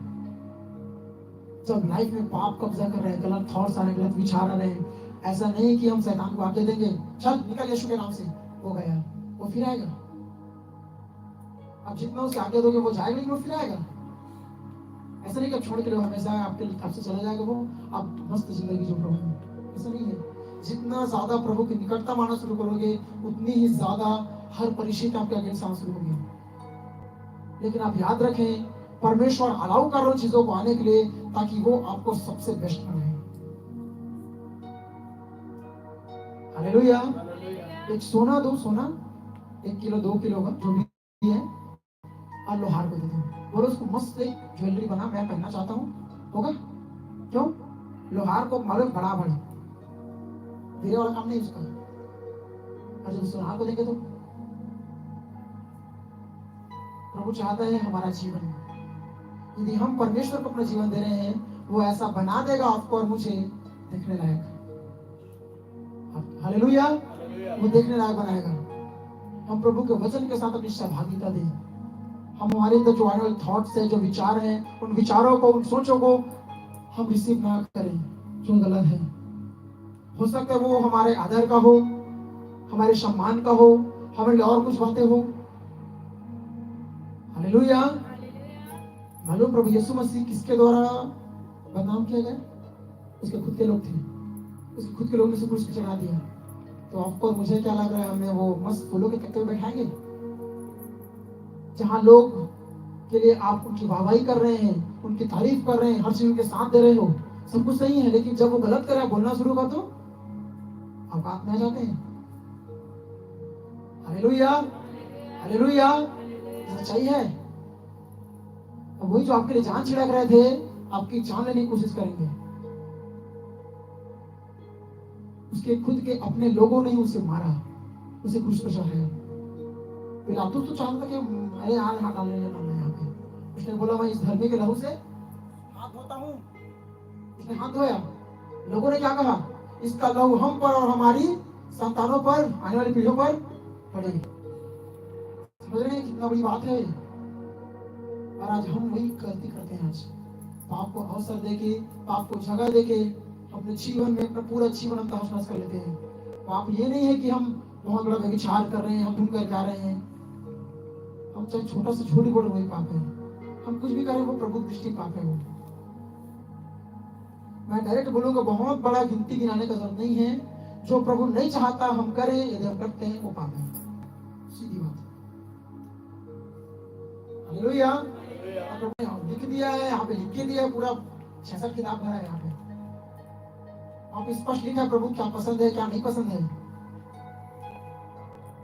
जब लाइफ में पाप कब्जा कर रहे हैं, गलत थॉट्स आ रहे, गलत विचार आ रहे हैं, ऐसा नहीं कि हम शैतान को आगे देंगे, चल निकल यीशु के नाम से, हो गया, वो फिर आएगा। अब जितना उसके आगे दोगे वो जाएगा, लेकिन वो फिर आएगा। ऐसा नहीं कि आप छोड़ के लोग हमेशा आपके आपसे चला जाएगा, वो आप मस्त जिंदगी जो प्रभु, ऐसा नहीं है। जितना ज्यादा प्रभु की निकटता मानना शुरू करोगे, उतनी ही ज्यादा हर परिस्थिति आपके अगेंस्ट आना शुरू होगी। लेकिन आप याद रखें, परमेश्वर अलाउ कर रहे चीजों को आने के लिए ताकि वो आपको सबसे बेस्ट बनाए। हालेलुया। एक सोना दो, सोना 1 किलो 2 किलो का जो भी है, और लोहार को दे दो, बोलो उसको मस्त एक ज्वेलरी बना, मैं पहनना चाहता हूँ, होगा? क्यों? लोहार को मालूम बड़ा बड़ा धीरे वाला काम नहीं उसका। और जब उस लोहार को देंगे तो प्रभु चाहता है हमारा जीवन, यदि हम परमेश्वर को अपना जीवन दे रहे हैं, वो ऐसा बना देगा आपको और मुझे देखने लायक। हालेलुया, वो देखने लायक बनाएगा। हम प्रभु के वचन के साथ अपनी सहभागिता दें। हम हमारे अंदर जो आने वाले थॉट्स है, जो विचार हैं, उन विचारों को, उन सोचों को हम रिसीव ना करें जो गलत है। हो सकता है वो हमारे आदर का हो, हमारे सम्मान का हो, हमारे लिए और कुछ बातें हो। हालेलुया। मालूम प्रभु यीशु मसीह किसके द्वारा बदनाम किया गया? उसके खुद के लोग थे, उसके खुद के लोगों ने उसे क्रूस पे चढ़ा दिया। तो आपको मुझे क्या लग रहा है, हमें वो मस्त फूलों के तख्ते पे बैठाएंगे जहां लोग के लिए आप उनकी वाहवाही कर रहे हैं, उनकी तारीफ कर रहे हैं, हर चीज उनके साथ दे रहे हो, सब कुछ सही है, लेकिन जब वो गलत करे, बोलना शुरू कर दो, आप हाथ में आ जाते हैं। हालेलुया, हालेलुया, सच्चाई है। और वही जो आपके लिए जान छिड़क रहे थे, आपकी जान लेने की कोशिश करेंगे। उसके खुद के अपने लोगों ने उसे मारा, उसे क्रूस पर चढ़ाया। पिलातुस तो चाहता कि अरे यार हाथ डालने लगा यहाँ पे। उसने बोला मैं इस धर्मी के लहू से हाथ धोता हूँ। उसने हाथ धोया। लोगों ने क्या कहा? इसका लहू हम पर और हमारी संतानों पर, आने वाली पीढ़ियों पर पड़ेगी। समझ रहे हैं कितना बड़ी बात है? और आज हम वही गलती करते हैं। आज पाप को अवसर देके, पाप को जगह देके अपने जीवन में अपना पूरा जीवन हम तहस-नहस कर लेते हैं। पाप ये नहीं है कि हम बहुत बड़ा व्यभिचार कर रहे हैं, हम ढूंढ कर जा रहे हैं। हम चाहे छोटा से छोटी बड़ी वही पाप है। हम कुछ भी करें वो प्रभु दृष्टि पाप है। वो मैं डायरेक्ट बोलूंगा, बहुत बड़ा गिनती गिनाने का जरूरत नहीं है। जो प्रभु नहीं चाहता हम करें, यदि हम करते हैं वो पाप है। सीधी बात। हालेलुया। लिख दिया है यहाँ पे, लिख के दिया है, पूरा 6-7 किताब भरा है यहाँ पे। आप स्पष्ट लिखा है प्रभु क्या पसंद है, क्या नहीं पसंद है।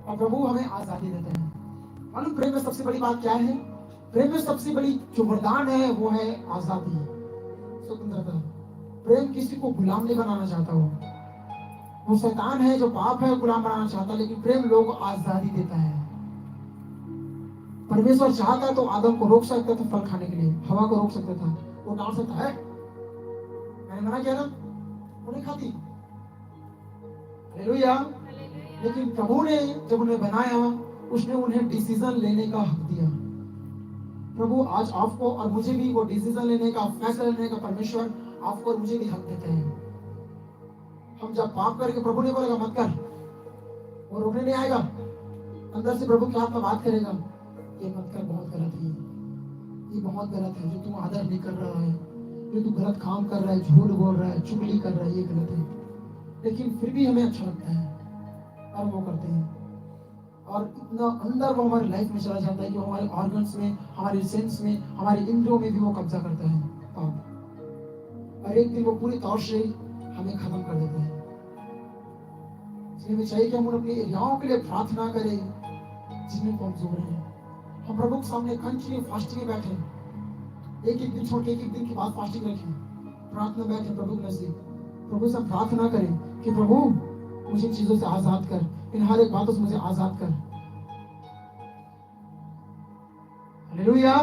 और प्रभु हमें आजादी देते हैं। मालूम प्रेम में सबसे बड़ी बात क्या है? प्रेम में सबसे बड़ी जो वरदान है वो है आजादी, स्वतंत्रता। प्रेम किसी को गुलाम नहीं बनाना चाहता। वो शैतान है जो पाप है गुलाम बनाना चाहता, लेकिन प्रेम लोग आजादी देता है। परमेश्वर चाहता तो आदम को रोक सकता था फल खाने के लिए, हवा को रोक सकता था, वो डाल सकता है। मैंने मना किया ना, वो नहीं खाती। हालेलुया। लेकिन प्रभु ने जब उन्हें बनाया, उसने उन्हें डिसीजन लेने का हक दिया। प्रभु आज आपको और मुझे भी वो डिसीजन लेने का, फैसला लेने का परमेश्वर आपको और मुझे भी हक देते हैं। हम जब पाप करके, प्रभु ने बोलेगा मत कर, वो रोकने नहीं आएगा। अंदर से प्रभु के हाथ में बात करेगा, ये मत कर, बहुत गलत है, ये बहुत गलत है, जो तू आदर नहीं कर रहा है, जो तू गलत काम कर रहा है, झूठ बोल रहा है, चुगली कर रहा है, ये गलत है। लेकिन फिर भी हमें अच्छा लगता है और वो करते हैं। और इतना अंदर वो हमारी लाइफ में चला जाता है कि हमारे ऑर्गन्स में, हमारे सेंस में, हमारे इंद्रियों में भी वो कब्जा करता है पाप। और एक दिन वो पूरी तौर से हमें खत्म कर देता है। इसलिए हमें चाहिए कि हम अपने एरियाओं के लिए प्रार्थना करें जिनमें कमजोर हैं। हम प्रभु के सामने कंटिन्यू फास्टिंग में बैठे, एक दिन छोड़ के एक दिन की बात फास्टिंग रखें, प्रार्थना बैठे प्रभु के नजदीक, प्रभु से प्रार्थना करें कि प्रभु मुझे इन चीजों से आजाद कर, इन हर एक बातों से मुझे आजाद कर। हालेलुया।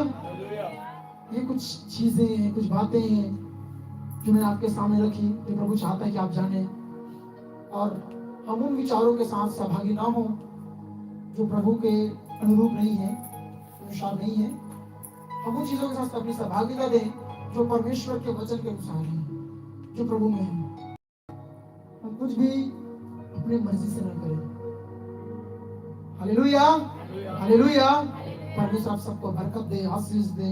ये कुछ चीजें हैं, कुछ बातें हैं जो मैंने आपके सामने रखी, जो प्रभु चाहता है कि आप जाने। और हम उन विचारों के साथ सहभागी ना हो जो प्रभु के अनुरूप नहीं है, अनुसार नहीं है। हम उन चीजों के साथ अपनी सहभागिता दें जो परमेश्वर के वचन के अनुसार है, जो प्रभु में है। हम कुछ भी अपनी मर्जी से न करें। Hallelujah, hallelujah. परमेश्वर आप सबको बरकत दे, आशीष दे।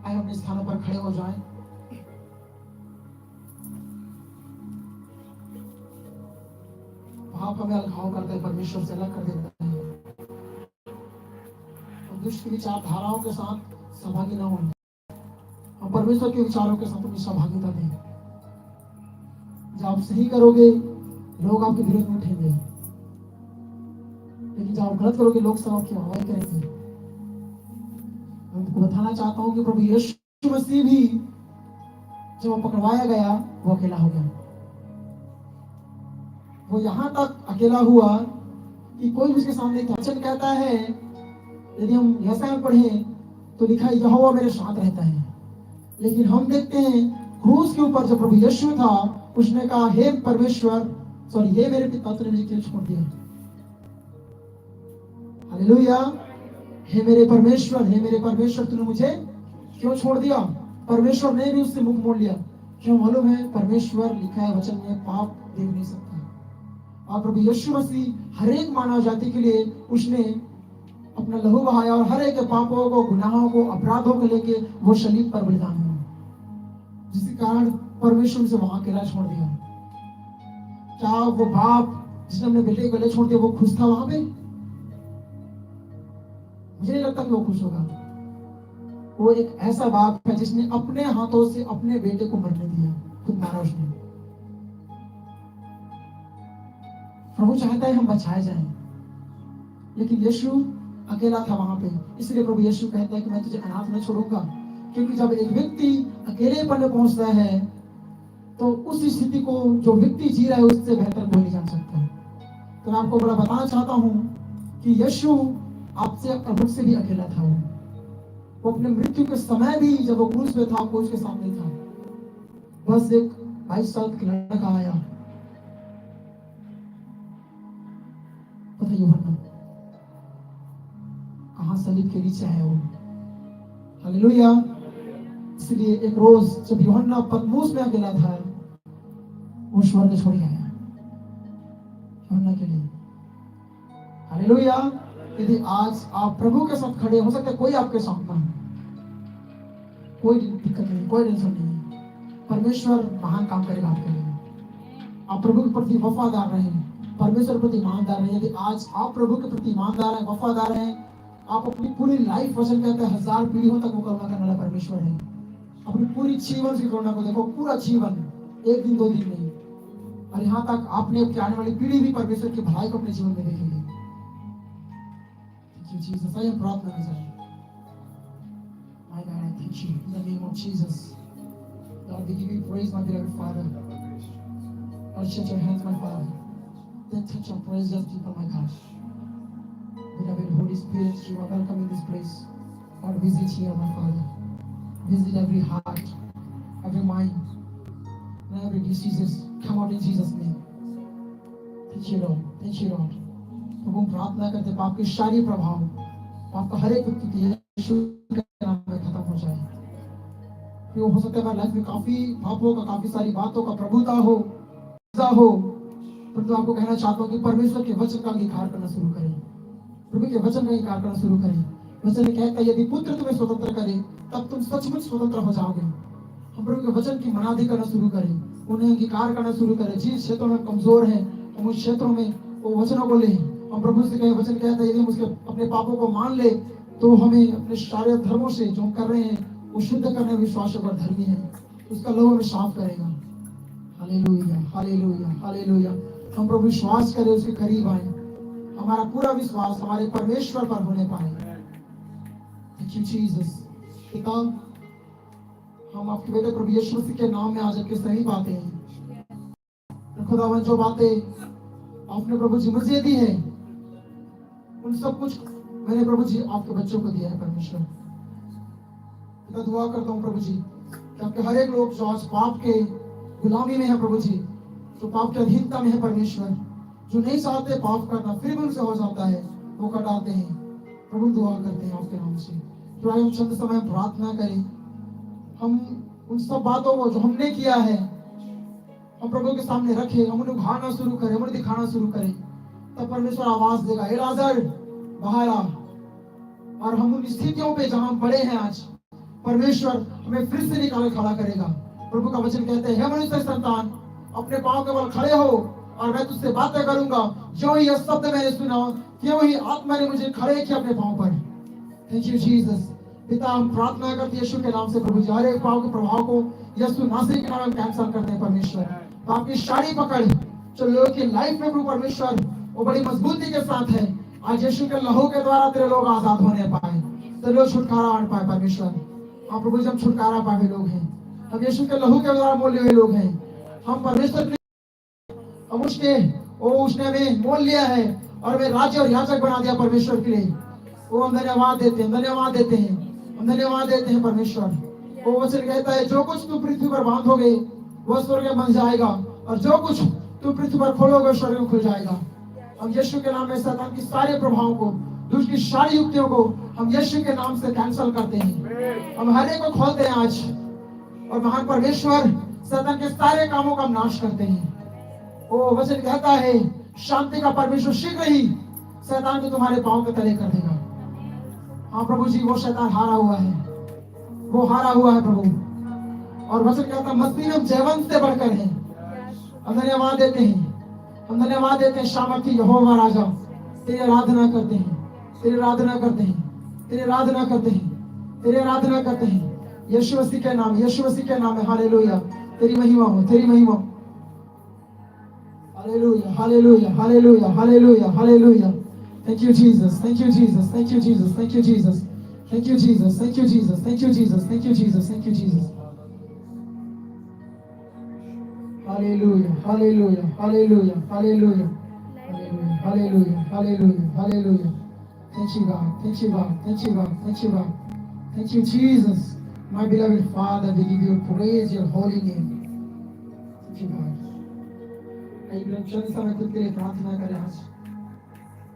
आए अपने स्थानों पर खड़े हो जाएं। पाप हमें अलगाव करता है, परमेश्वर से अलग कर देता है। दुष्ट विचारधाराओं के साथ सहभागी ना हों, हम परमेश्वर के विचारों के साथ अपनी सहभागिता दें। जब आप सही करोगे लोग आपके विरोध में उठेंगे, लेकिन जब आप गलत करोगे लोग सब आपकी वाहवाही करेंगे। तुमको बताना चाहता हूँ कि प्रभु यीशु मसीह भी जब वो पकड़वाया गया वो अकेला हो गया। वो यहां तक अकेला हुआ कि कोई उसके सामने था। वचन कहता है, यदि हम यशायाह में पढ़ें तो लिखा है यहोवा मेरे साथ रहता है। लेकिन हम देखते हैं क्रूस के ऊपर जब प्रभु यीशु था, उसने कहा हे परमेश्वर, सॉरी हे मेरे पिता, तूने मुझे क्यों छोड़ दिया। हालेलुया। हे मेरे परमेश्वर, तूने मुझे क्यों छोड़ दिया। परमेश्वर ने भी उससे मुख मोड़ लिया। क्यों मालूम है? परमेश्वर, लिखा है वचन में, पाप देख नहीं सकता। और प्रभु यीशु मसीह हर एक मानव जाति के लिए उसने अपना लहू बहाया और हर एक के पापों को, गुनाहों को, अपराधों को लेके वो शलीब पर बलिदान हुआ, जिसके कारण परमेश्वर से वहां अकेला छोड़ दिया। क्या वो बाप जिसने अपने बेटे को अकेले छोड़ दिया वो खुश था वहां पे? मुझे नहीं लगता कि वो खुश होगा। वो एक ऐसा बाप है जिसने अपने हाथों से अपने बेटे को मरने दिया, खुद मारा उसने। प्रभु चाहता है हम बचाए जाएं, लेकिन यीशु अकेला था वहां पे। इसलिए प्रभु यीशु कहता है कि मैं तुझे अनाथ नहीं छोड़ूंगा। क्योंकि जब एक व्यक्ति अकेलेपन में पहुंचता है तो उस स्थिति को जो व्यक्ति जी रहा है उससे बेहतर कोई नहीं जान सकता। तो मैं आपको बड़ा बताना चाहता हूं कि यीशु आपसे और मुझसे भी अकेला था। वो अपने मृत्यु के समय भी जब वो क्रूस पे था, कोई उसके सामने था। बस एक 22 साल का लड़का आया, पता यूहन्ना, कहां सलीब के नीचे आया वो। हालेलुया। इसलिए एक रोज जब यूहन्ना पतमोस में अकेला था, वो स्वर्ग छोड़ आया यूहन्ना के लिए। हालेलुया। यदि आज आप प्रभु के साथ खड़े, हो सकता है कोई आपके साथ ना हो, कोई दिक्कत नहीं, कोई टेंशन नहीं। परमेश्वर महान काम करेगा आपके लिए। आप प्रभु के प्रति वफादार रहें, परमेश्वर के प्रति ईमानदार रहें। यदि आज आप प्रभु के प्रति ईमानदार हैं, वफादार हैं, आप अपनी पूरी लाइफ, वचन कहते हैं 1000 पीढ़ियों तक वो करुणा करने वाला परमेश्वर है। अपनी पूरी जीवन की करुणा को देखो, पूरा जीवन, एक दिन 2 दिन नहीं। और यहाँ तक आपने अपनी आने वाली पीढ़ी भी परमेश्वर की भलाई को अपने जीवन में देखेंगे। Jesus, I am प्रार्थना कर रहा हूँ। My God, I thank you in the name of Jesus. Lord, we give you praise, my beloved Father. Lord, stretch your hands, my Father. Then touch your precious people, my God. Beloved Holy Spirit, you are welcome in this place. Lord, visit here, my Father. Visit every heart, every mind, and every diseases. Come out in Jesus' name. Thank you, Lord. Thank you, Lord. तो हम प्रार्थना करते पाप के सारे प्रभाव, पाप का हर एक व्यक्ति के यीशु के नाम में खत्म हो जाए। फिर हो सकता है हमारी लाइफ में काफी पापों का, काफी सारी बातों का प्रभुता हो, परंतु आपको कहना चाहता हूँ कि परमेश्वर के वचन का अंगीकार करना शुरू करें, प्रभु के वचन का अंगीकार करना शुरू करें। वचन कहता है यदि पुत्र तुम्हें स्वतंत्र करे तब तुम सचमुच स्वतंत्र हो जाओगे। हम प्रभु के वचन की मनादी करना शुरू करें, उन्हें अंगीकार करना शुरू करें। जिस क्षेत्रों में कमजोर है हम उस क्षेत्रों में वो वचनों को लें। हम प्रभु से कहें, वचन कहता है यदि हम उसके अपने पापों को मान ले तो हमें अपने सारे धर्मों से जो हम कर रहे हैं वो शुद्ध करने में विश्वास और धर्मी है, उसका लहू में साफ करेगा। Hallelujah, hallelujah, hallelujah. हम प्रभु विश्वास करें, उसके करीब आए, हमारा पूरा विश्वास हमारे परमेश्वर पर होने पाए। Thank you Jesus. पिता, हम आपके बेटे प्रभु यीशु मसीह के नाम में आज आपके सही बातें हैं खुदावन, जो बातें आपने प्रभु जी मुझे दी है उन सब कुछ मैंने प्रभु जी आपके बच्चों को दिया है परमेश्वर। पिता, दुआ करता हूँ प्रभु जी कि आपके हर एक लोग जो आज पाप के गुलामी में है प्रभु जी, जो पाप की अधीनता में है परमेश्वर, जो नहीं चाहते पाप करना फिर भी उनसे हो जाता है, वो कटाते हैं प्रभु। दुआ करते हैं आपके नाम से, तो हम चंद समय प्रार्थना करें। हम उन सब बातों को जो हमने किया है हम प्रभु के सामने रखें, हम उन्हें उठाना शुरू करें, उन्हें दिखाना शुरू करें। तब परमेश्वर आवाज देगा, हे लाजर बाहर आ। और हम उन स्थितियों पे जहां बड़े हैं आज परमेश्वर हमें फिर से निकाल खड़ा करेगा। प्रभु का वचन कहते हैं, हे मनुष्य संतान, अपने पांव के बल खड़े हो और मैं तुझसे बातें करूंगा। जो ही यह शब्द मैंने सुना, क्यों ही आत्मा ने मुझे खड़े किया अपने पांव पर। Thank you Jesus. पिता, हम प्रार्थना करते यीशु के नाम से प्रभु जी, हर एक पांव के प्रभाव को यीशु नासरी के नाम में कैंसल करते हैं परमेश्वर। तो आपकी सारी पकड़ जो लोगों की लाइफ में प्रभु परमेश्वर वो बड़ी मजबूती के साथ है, आज यीशु के लहू के द्वारा तेरे लोग आजाद होने पाए। तो लोग छुटकारा आन पाए परमेश्वर। हाँ प्रभु जी, हम छुटकारा पाए हुए लोग हैं, हम यीशु के लहू के द्वारा मोले हुए लोग हैं। हम परमेश्वर के, हम उसने हमें मोल लिया है और हमें राज्य और याजक बना दिया परमेश्वर के लिए। वो हम धन्यवाद देते हैं, धन्यवाद देते हैं, हम धन्यवाद देते हैं परमेश्वर। वो वचन कहता है, जो कुछ तू पृथ्वी पर बांधोगे वो स्वर्ग में बंध जाएगा, और जो कुछ तू पृथ्वी पर खोलोगे स्वर्ग में खुल जाएगा। हम यीशु के नाम में शैतान की सारे प्रभावों को, दुष्ट की सारी युक्तियों को हम यीशु के नाम से कैंसल करते हैं। हम हर एक को खोलते हैं आज, और महान परमेश्वर शैतान के सारे कामों का नाश करते हैं। वो वचन कहता है, शांति का परमेश्वर शीघ्र ही शैतान को तुम्हारे पांव के तले कर देगा। हाँ प्रभु जी, वो शैतान हारा हुआ है, वो हारा हुआ है प्रभु। और वचन कहता है, मसीह में जयवंत से बढ़कर है। हम धन्यवाद देते हैं, हम धन्यवाद देते हैं शामर्थी यहोवा राजा, तेरी आराधना करते हैं, तेरी आराधना करते हैं, तेरी आराधना करते हैं, तेरी आराधना करते हैं। यीशु मसीह के नाम, यीशु मसीह के नाम में हालेलुया, तेरी महिमा हो, तेरी महिमा। Hallelujah, hallelujah, hallelujah, hallelujah, hallelujah. Thank you Jesus, thank you Jesus, thank you Jesus, thank you Jesus, thank you Jesus, thank you Jesus, thank you Jesus, thank you Jesus, thank you Jesus. Hallelujah, hallelujah, hallelujah, hallelujah, hallelujah, hallelujah, hallelujah, hallelujah. Thank you God, thank you God, thank you God, thank you God, thank you Jesus. My beloved Father, we give you praise, your holy name. Thank you God. एक क्षण समय खुद के लिए प्रार्थना करें आज।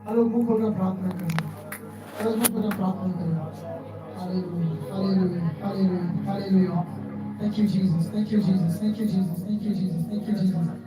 हर लोग मुंह खोलकर प्रार्थना करें, हर लोग मुंह खोलकर प्रार्थना करें। Hallelujah, hallelujah, hallelujah, hallelujah. Thank you Jesus, thank you Jesus, thank you Jesus, thank you Jesus, thank you Jesus.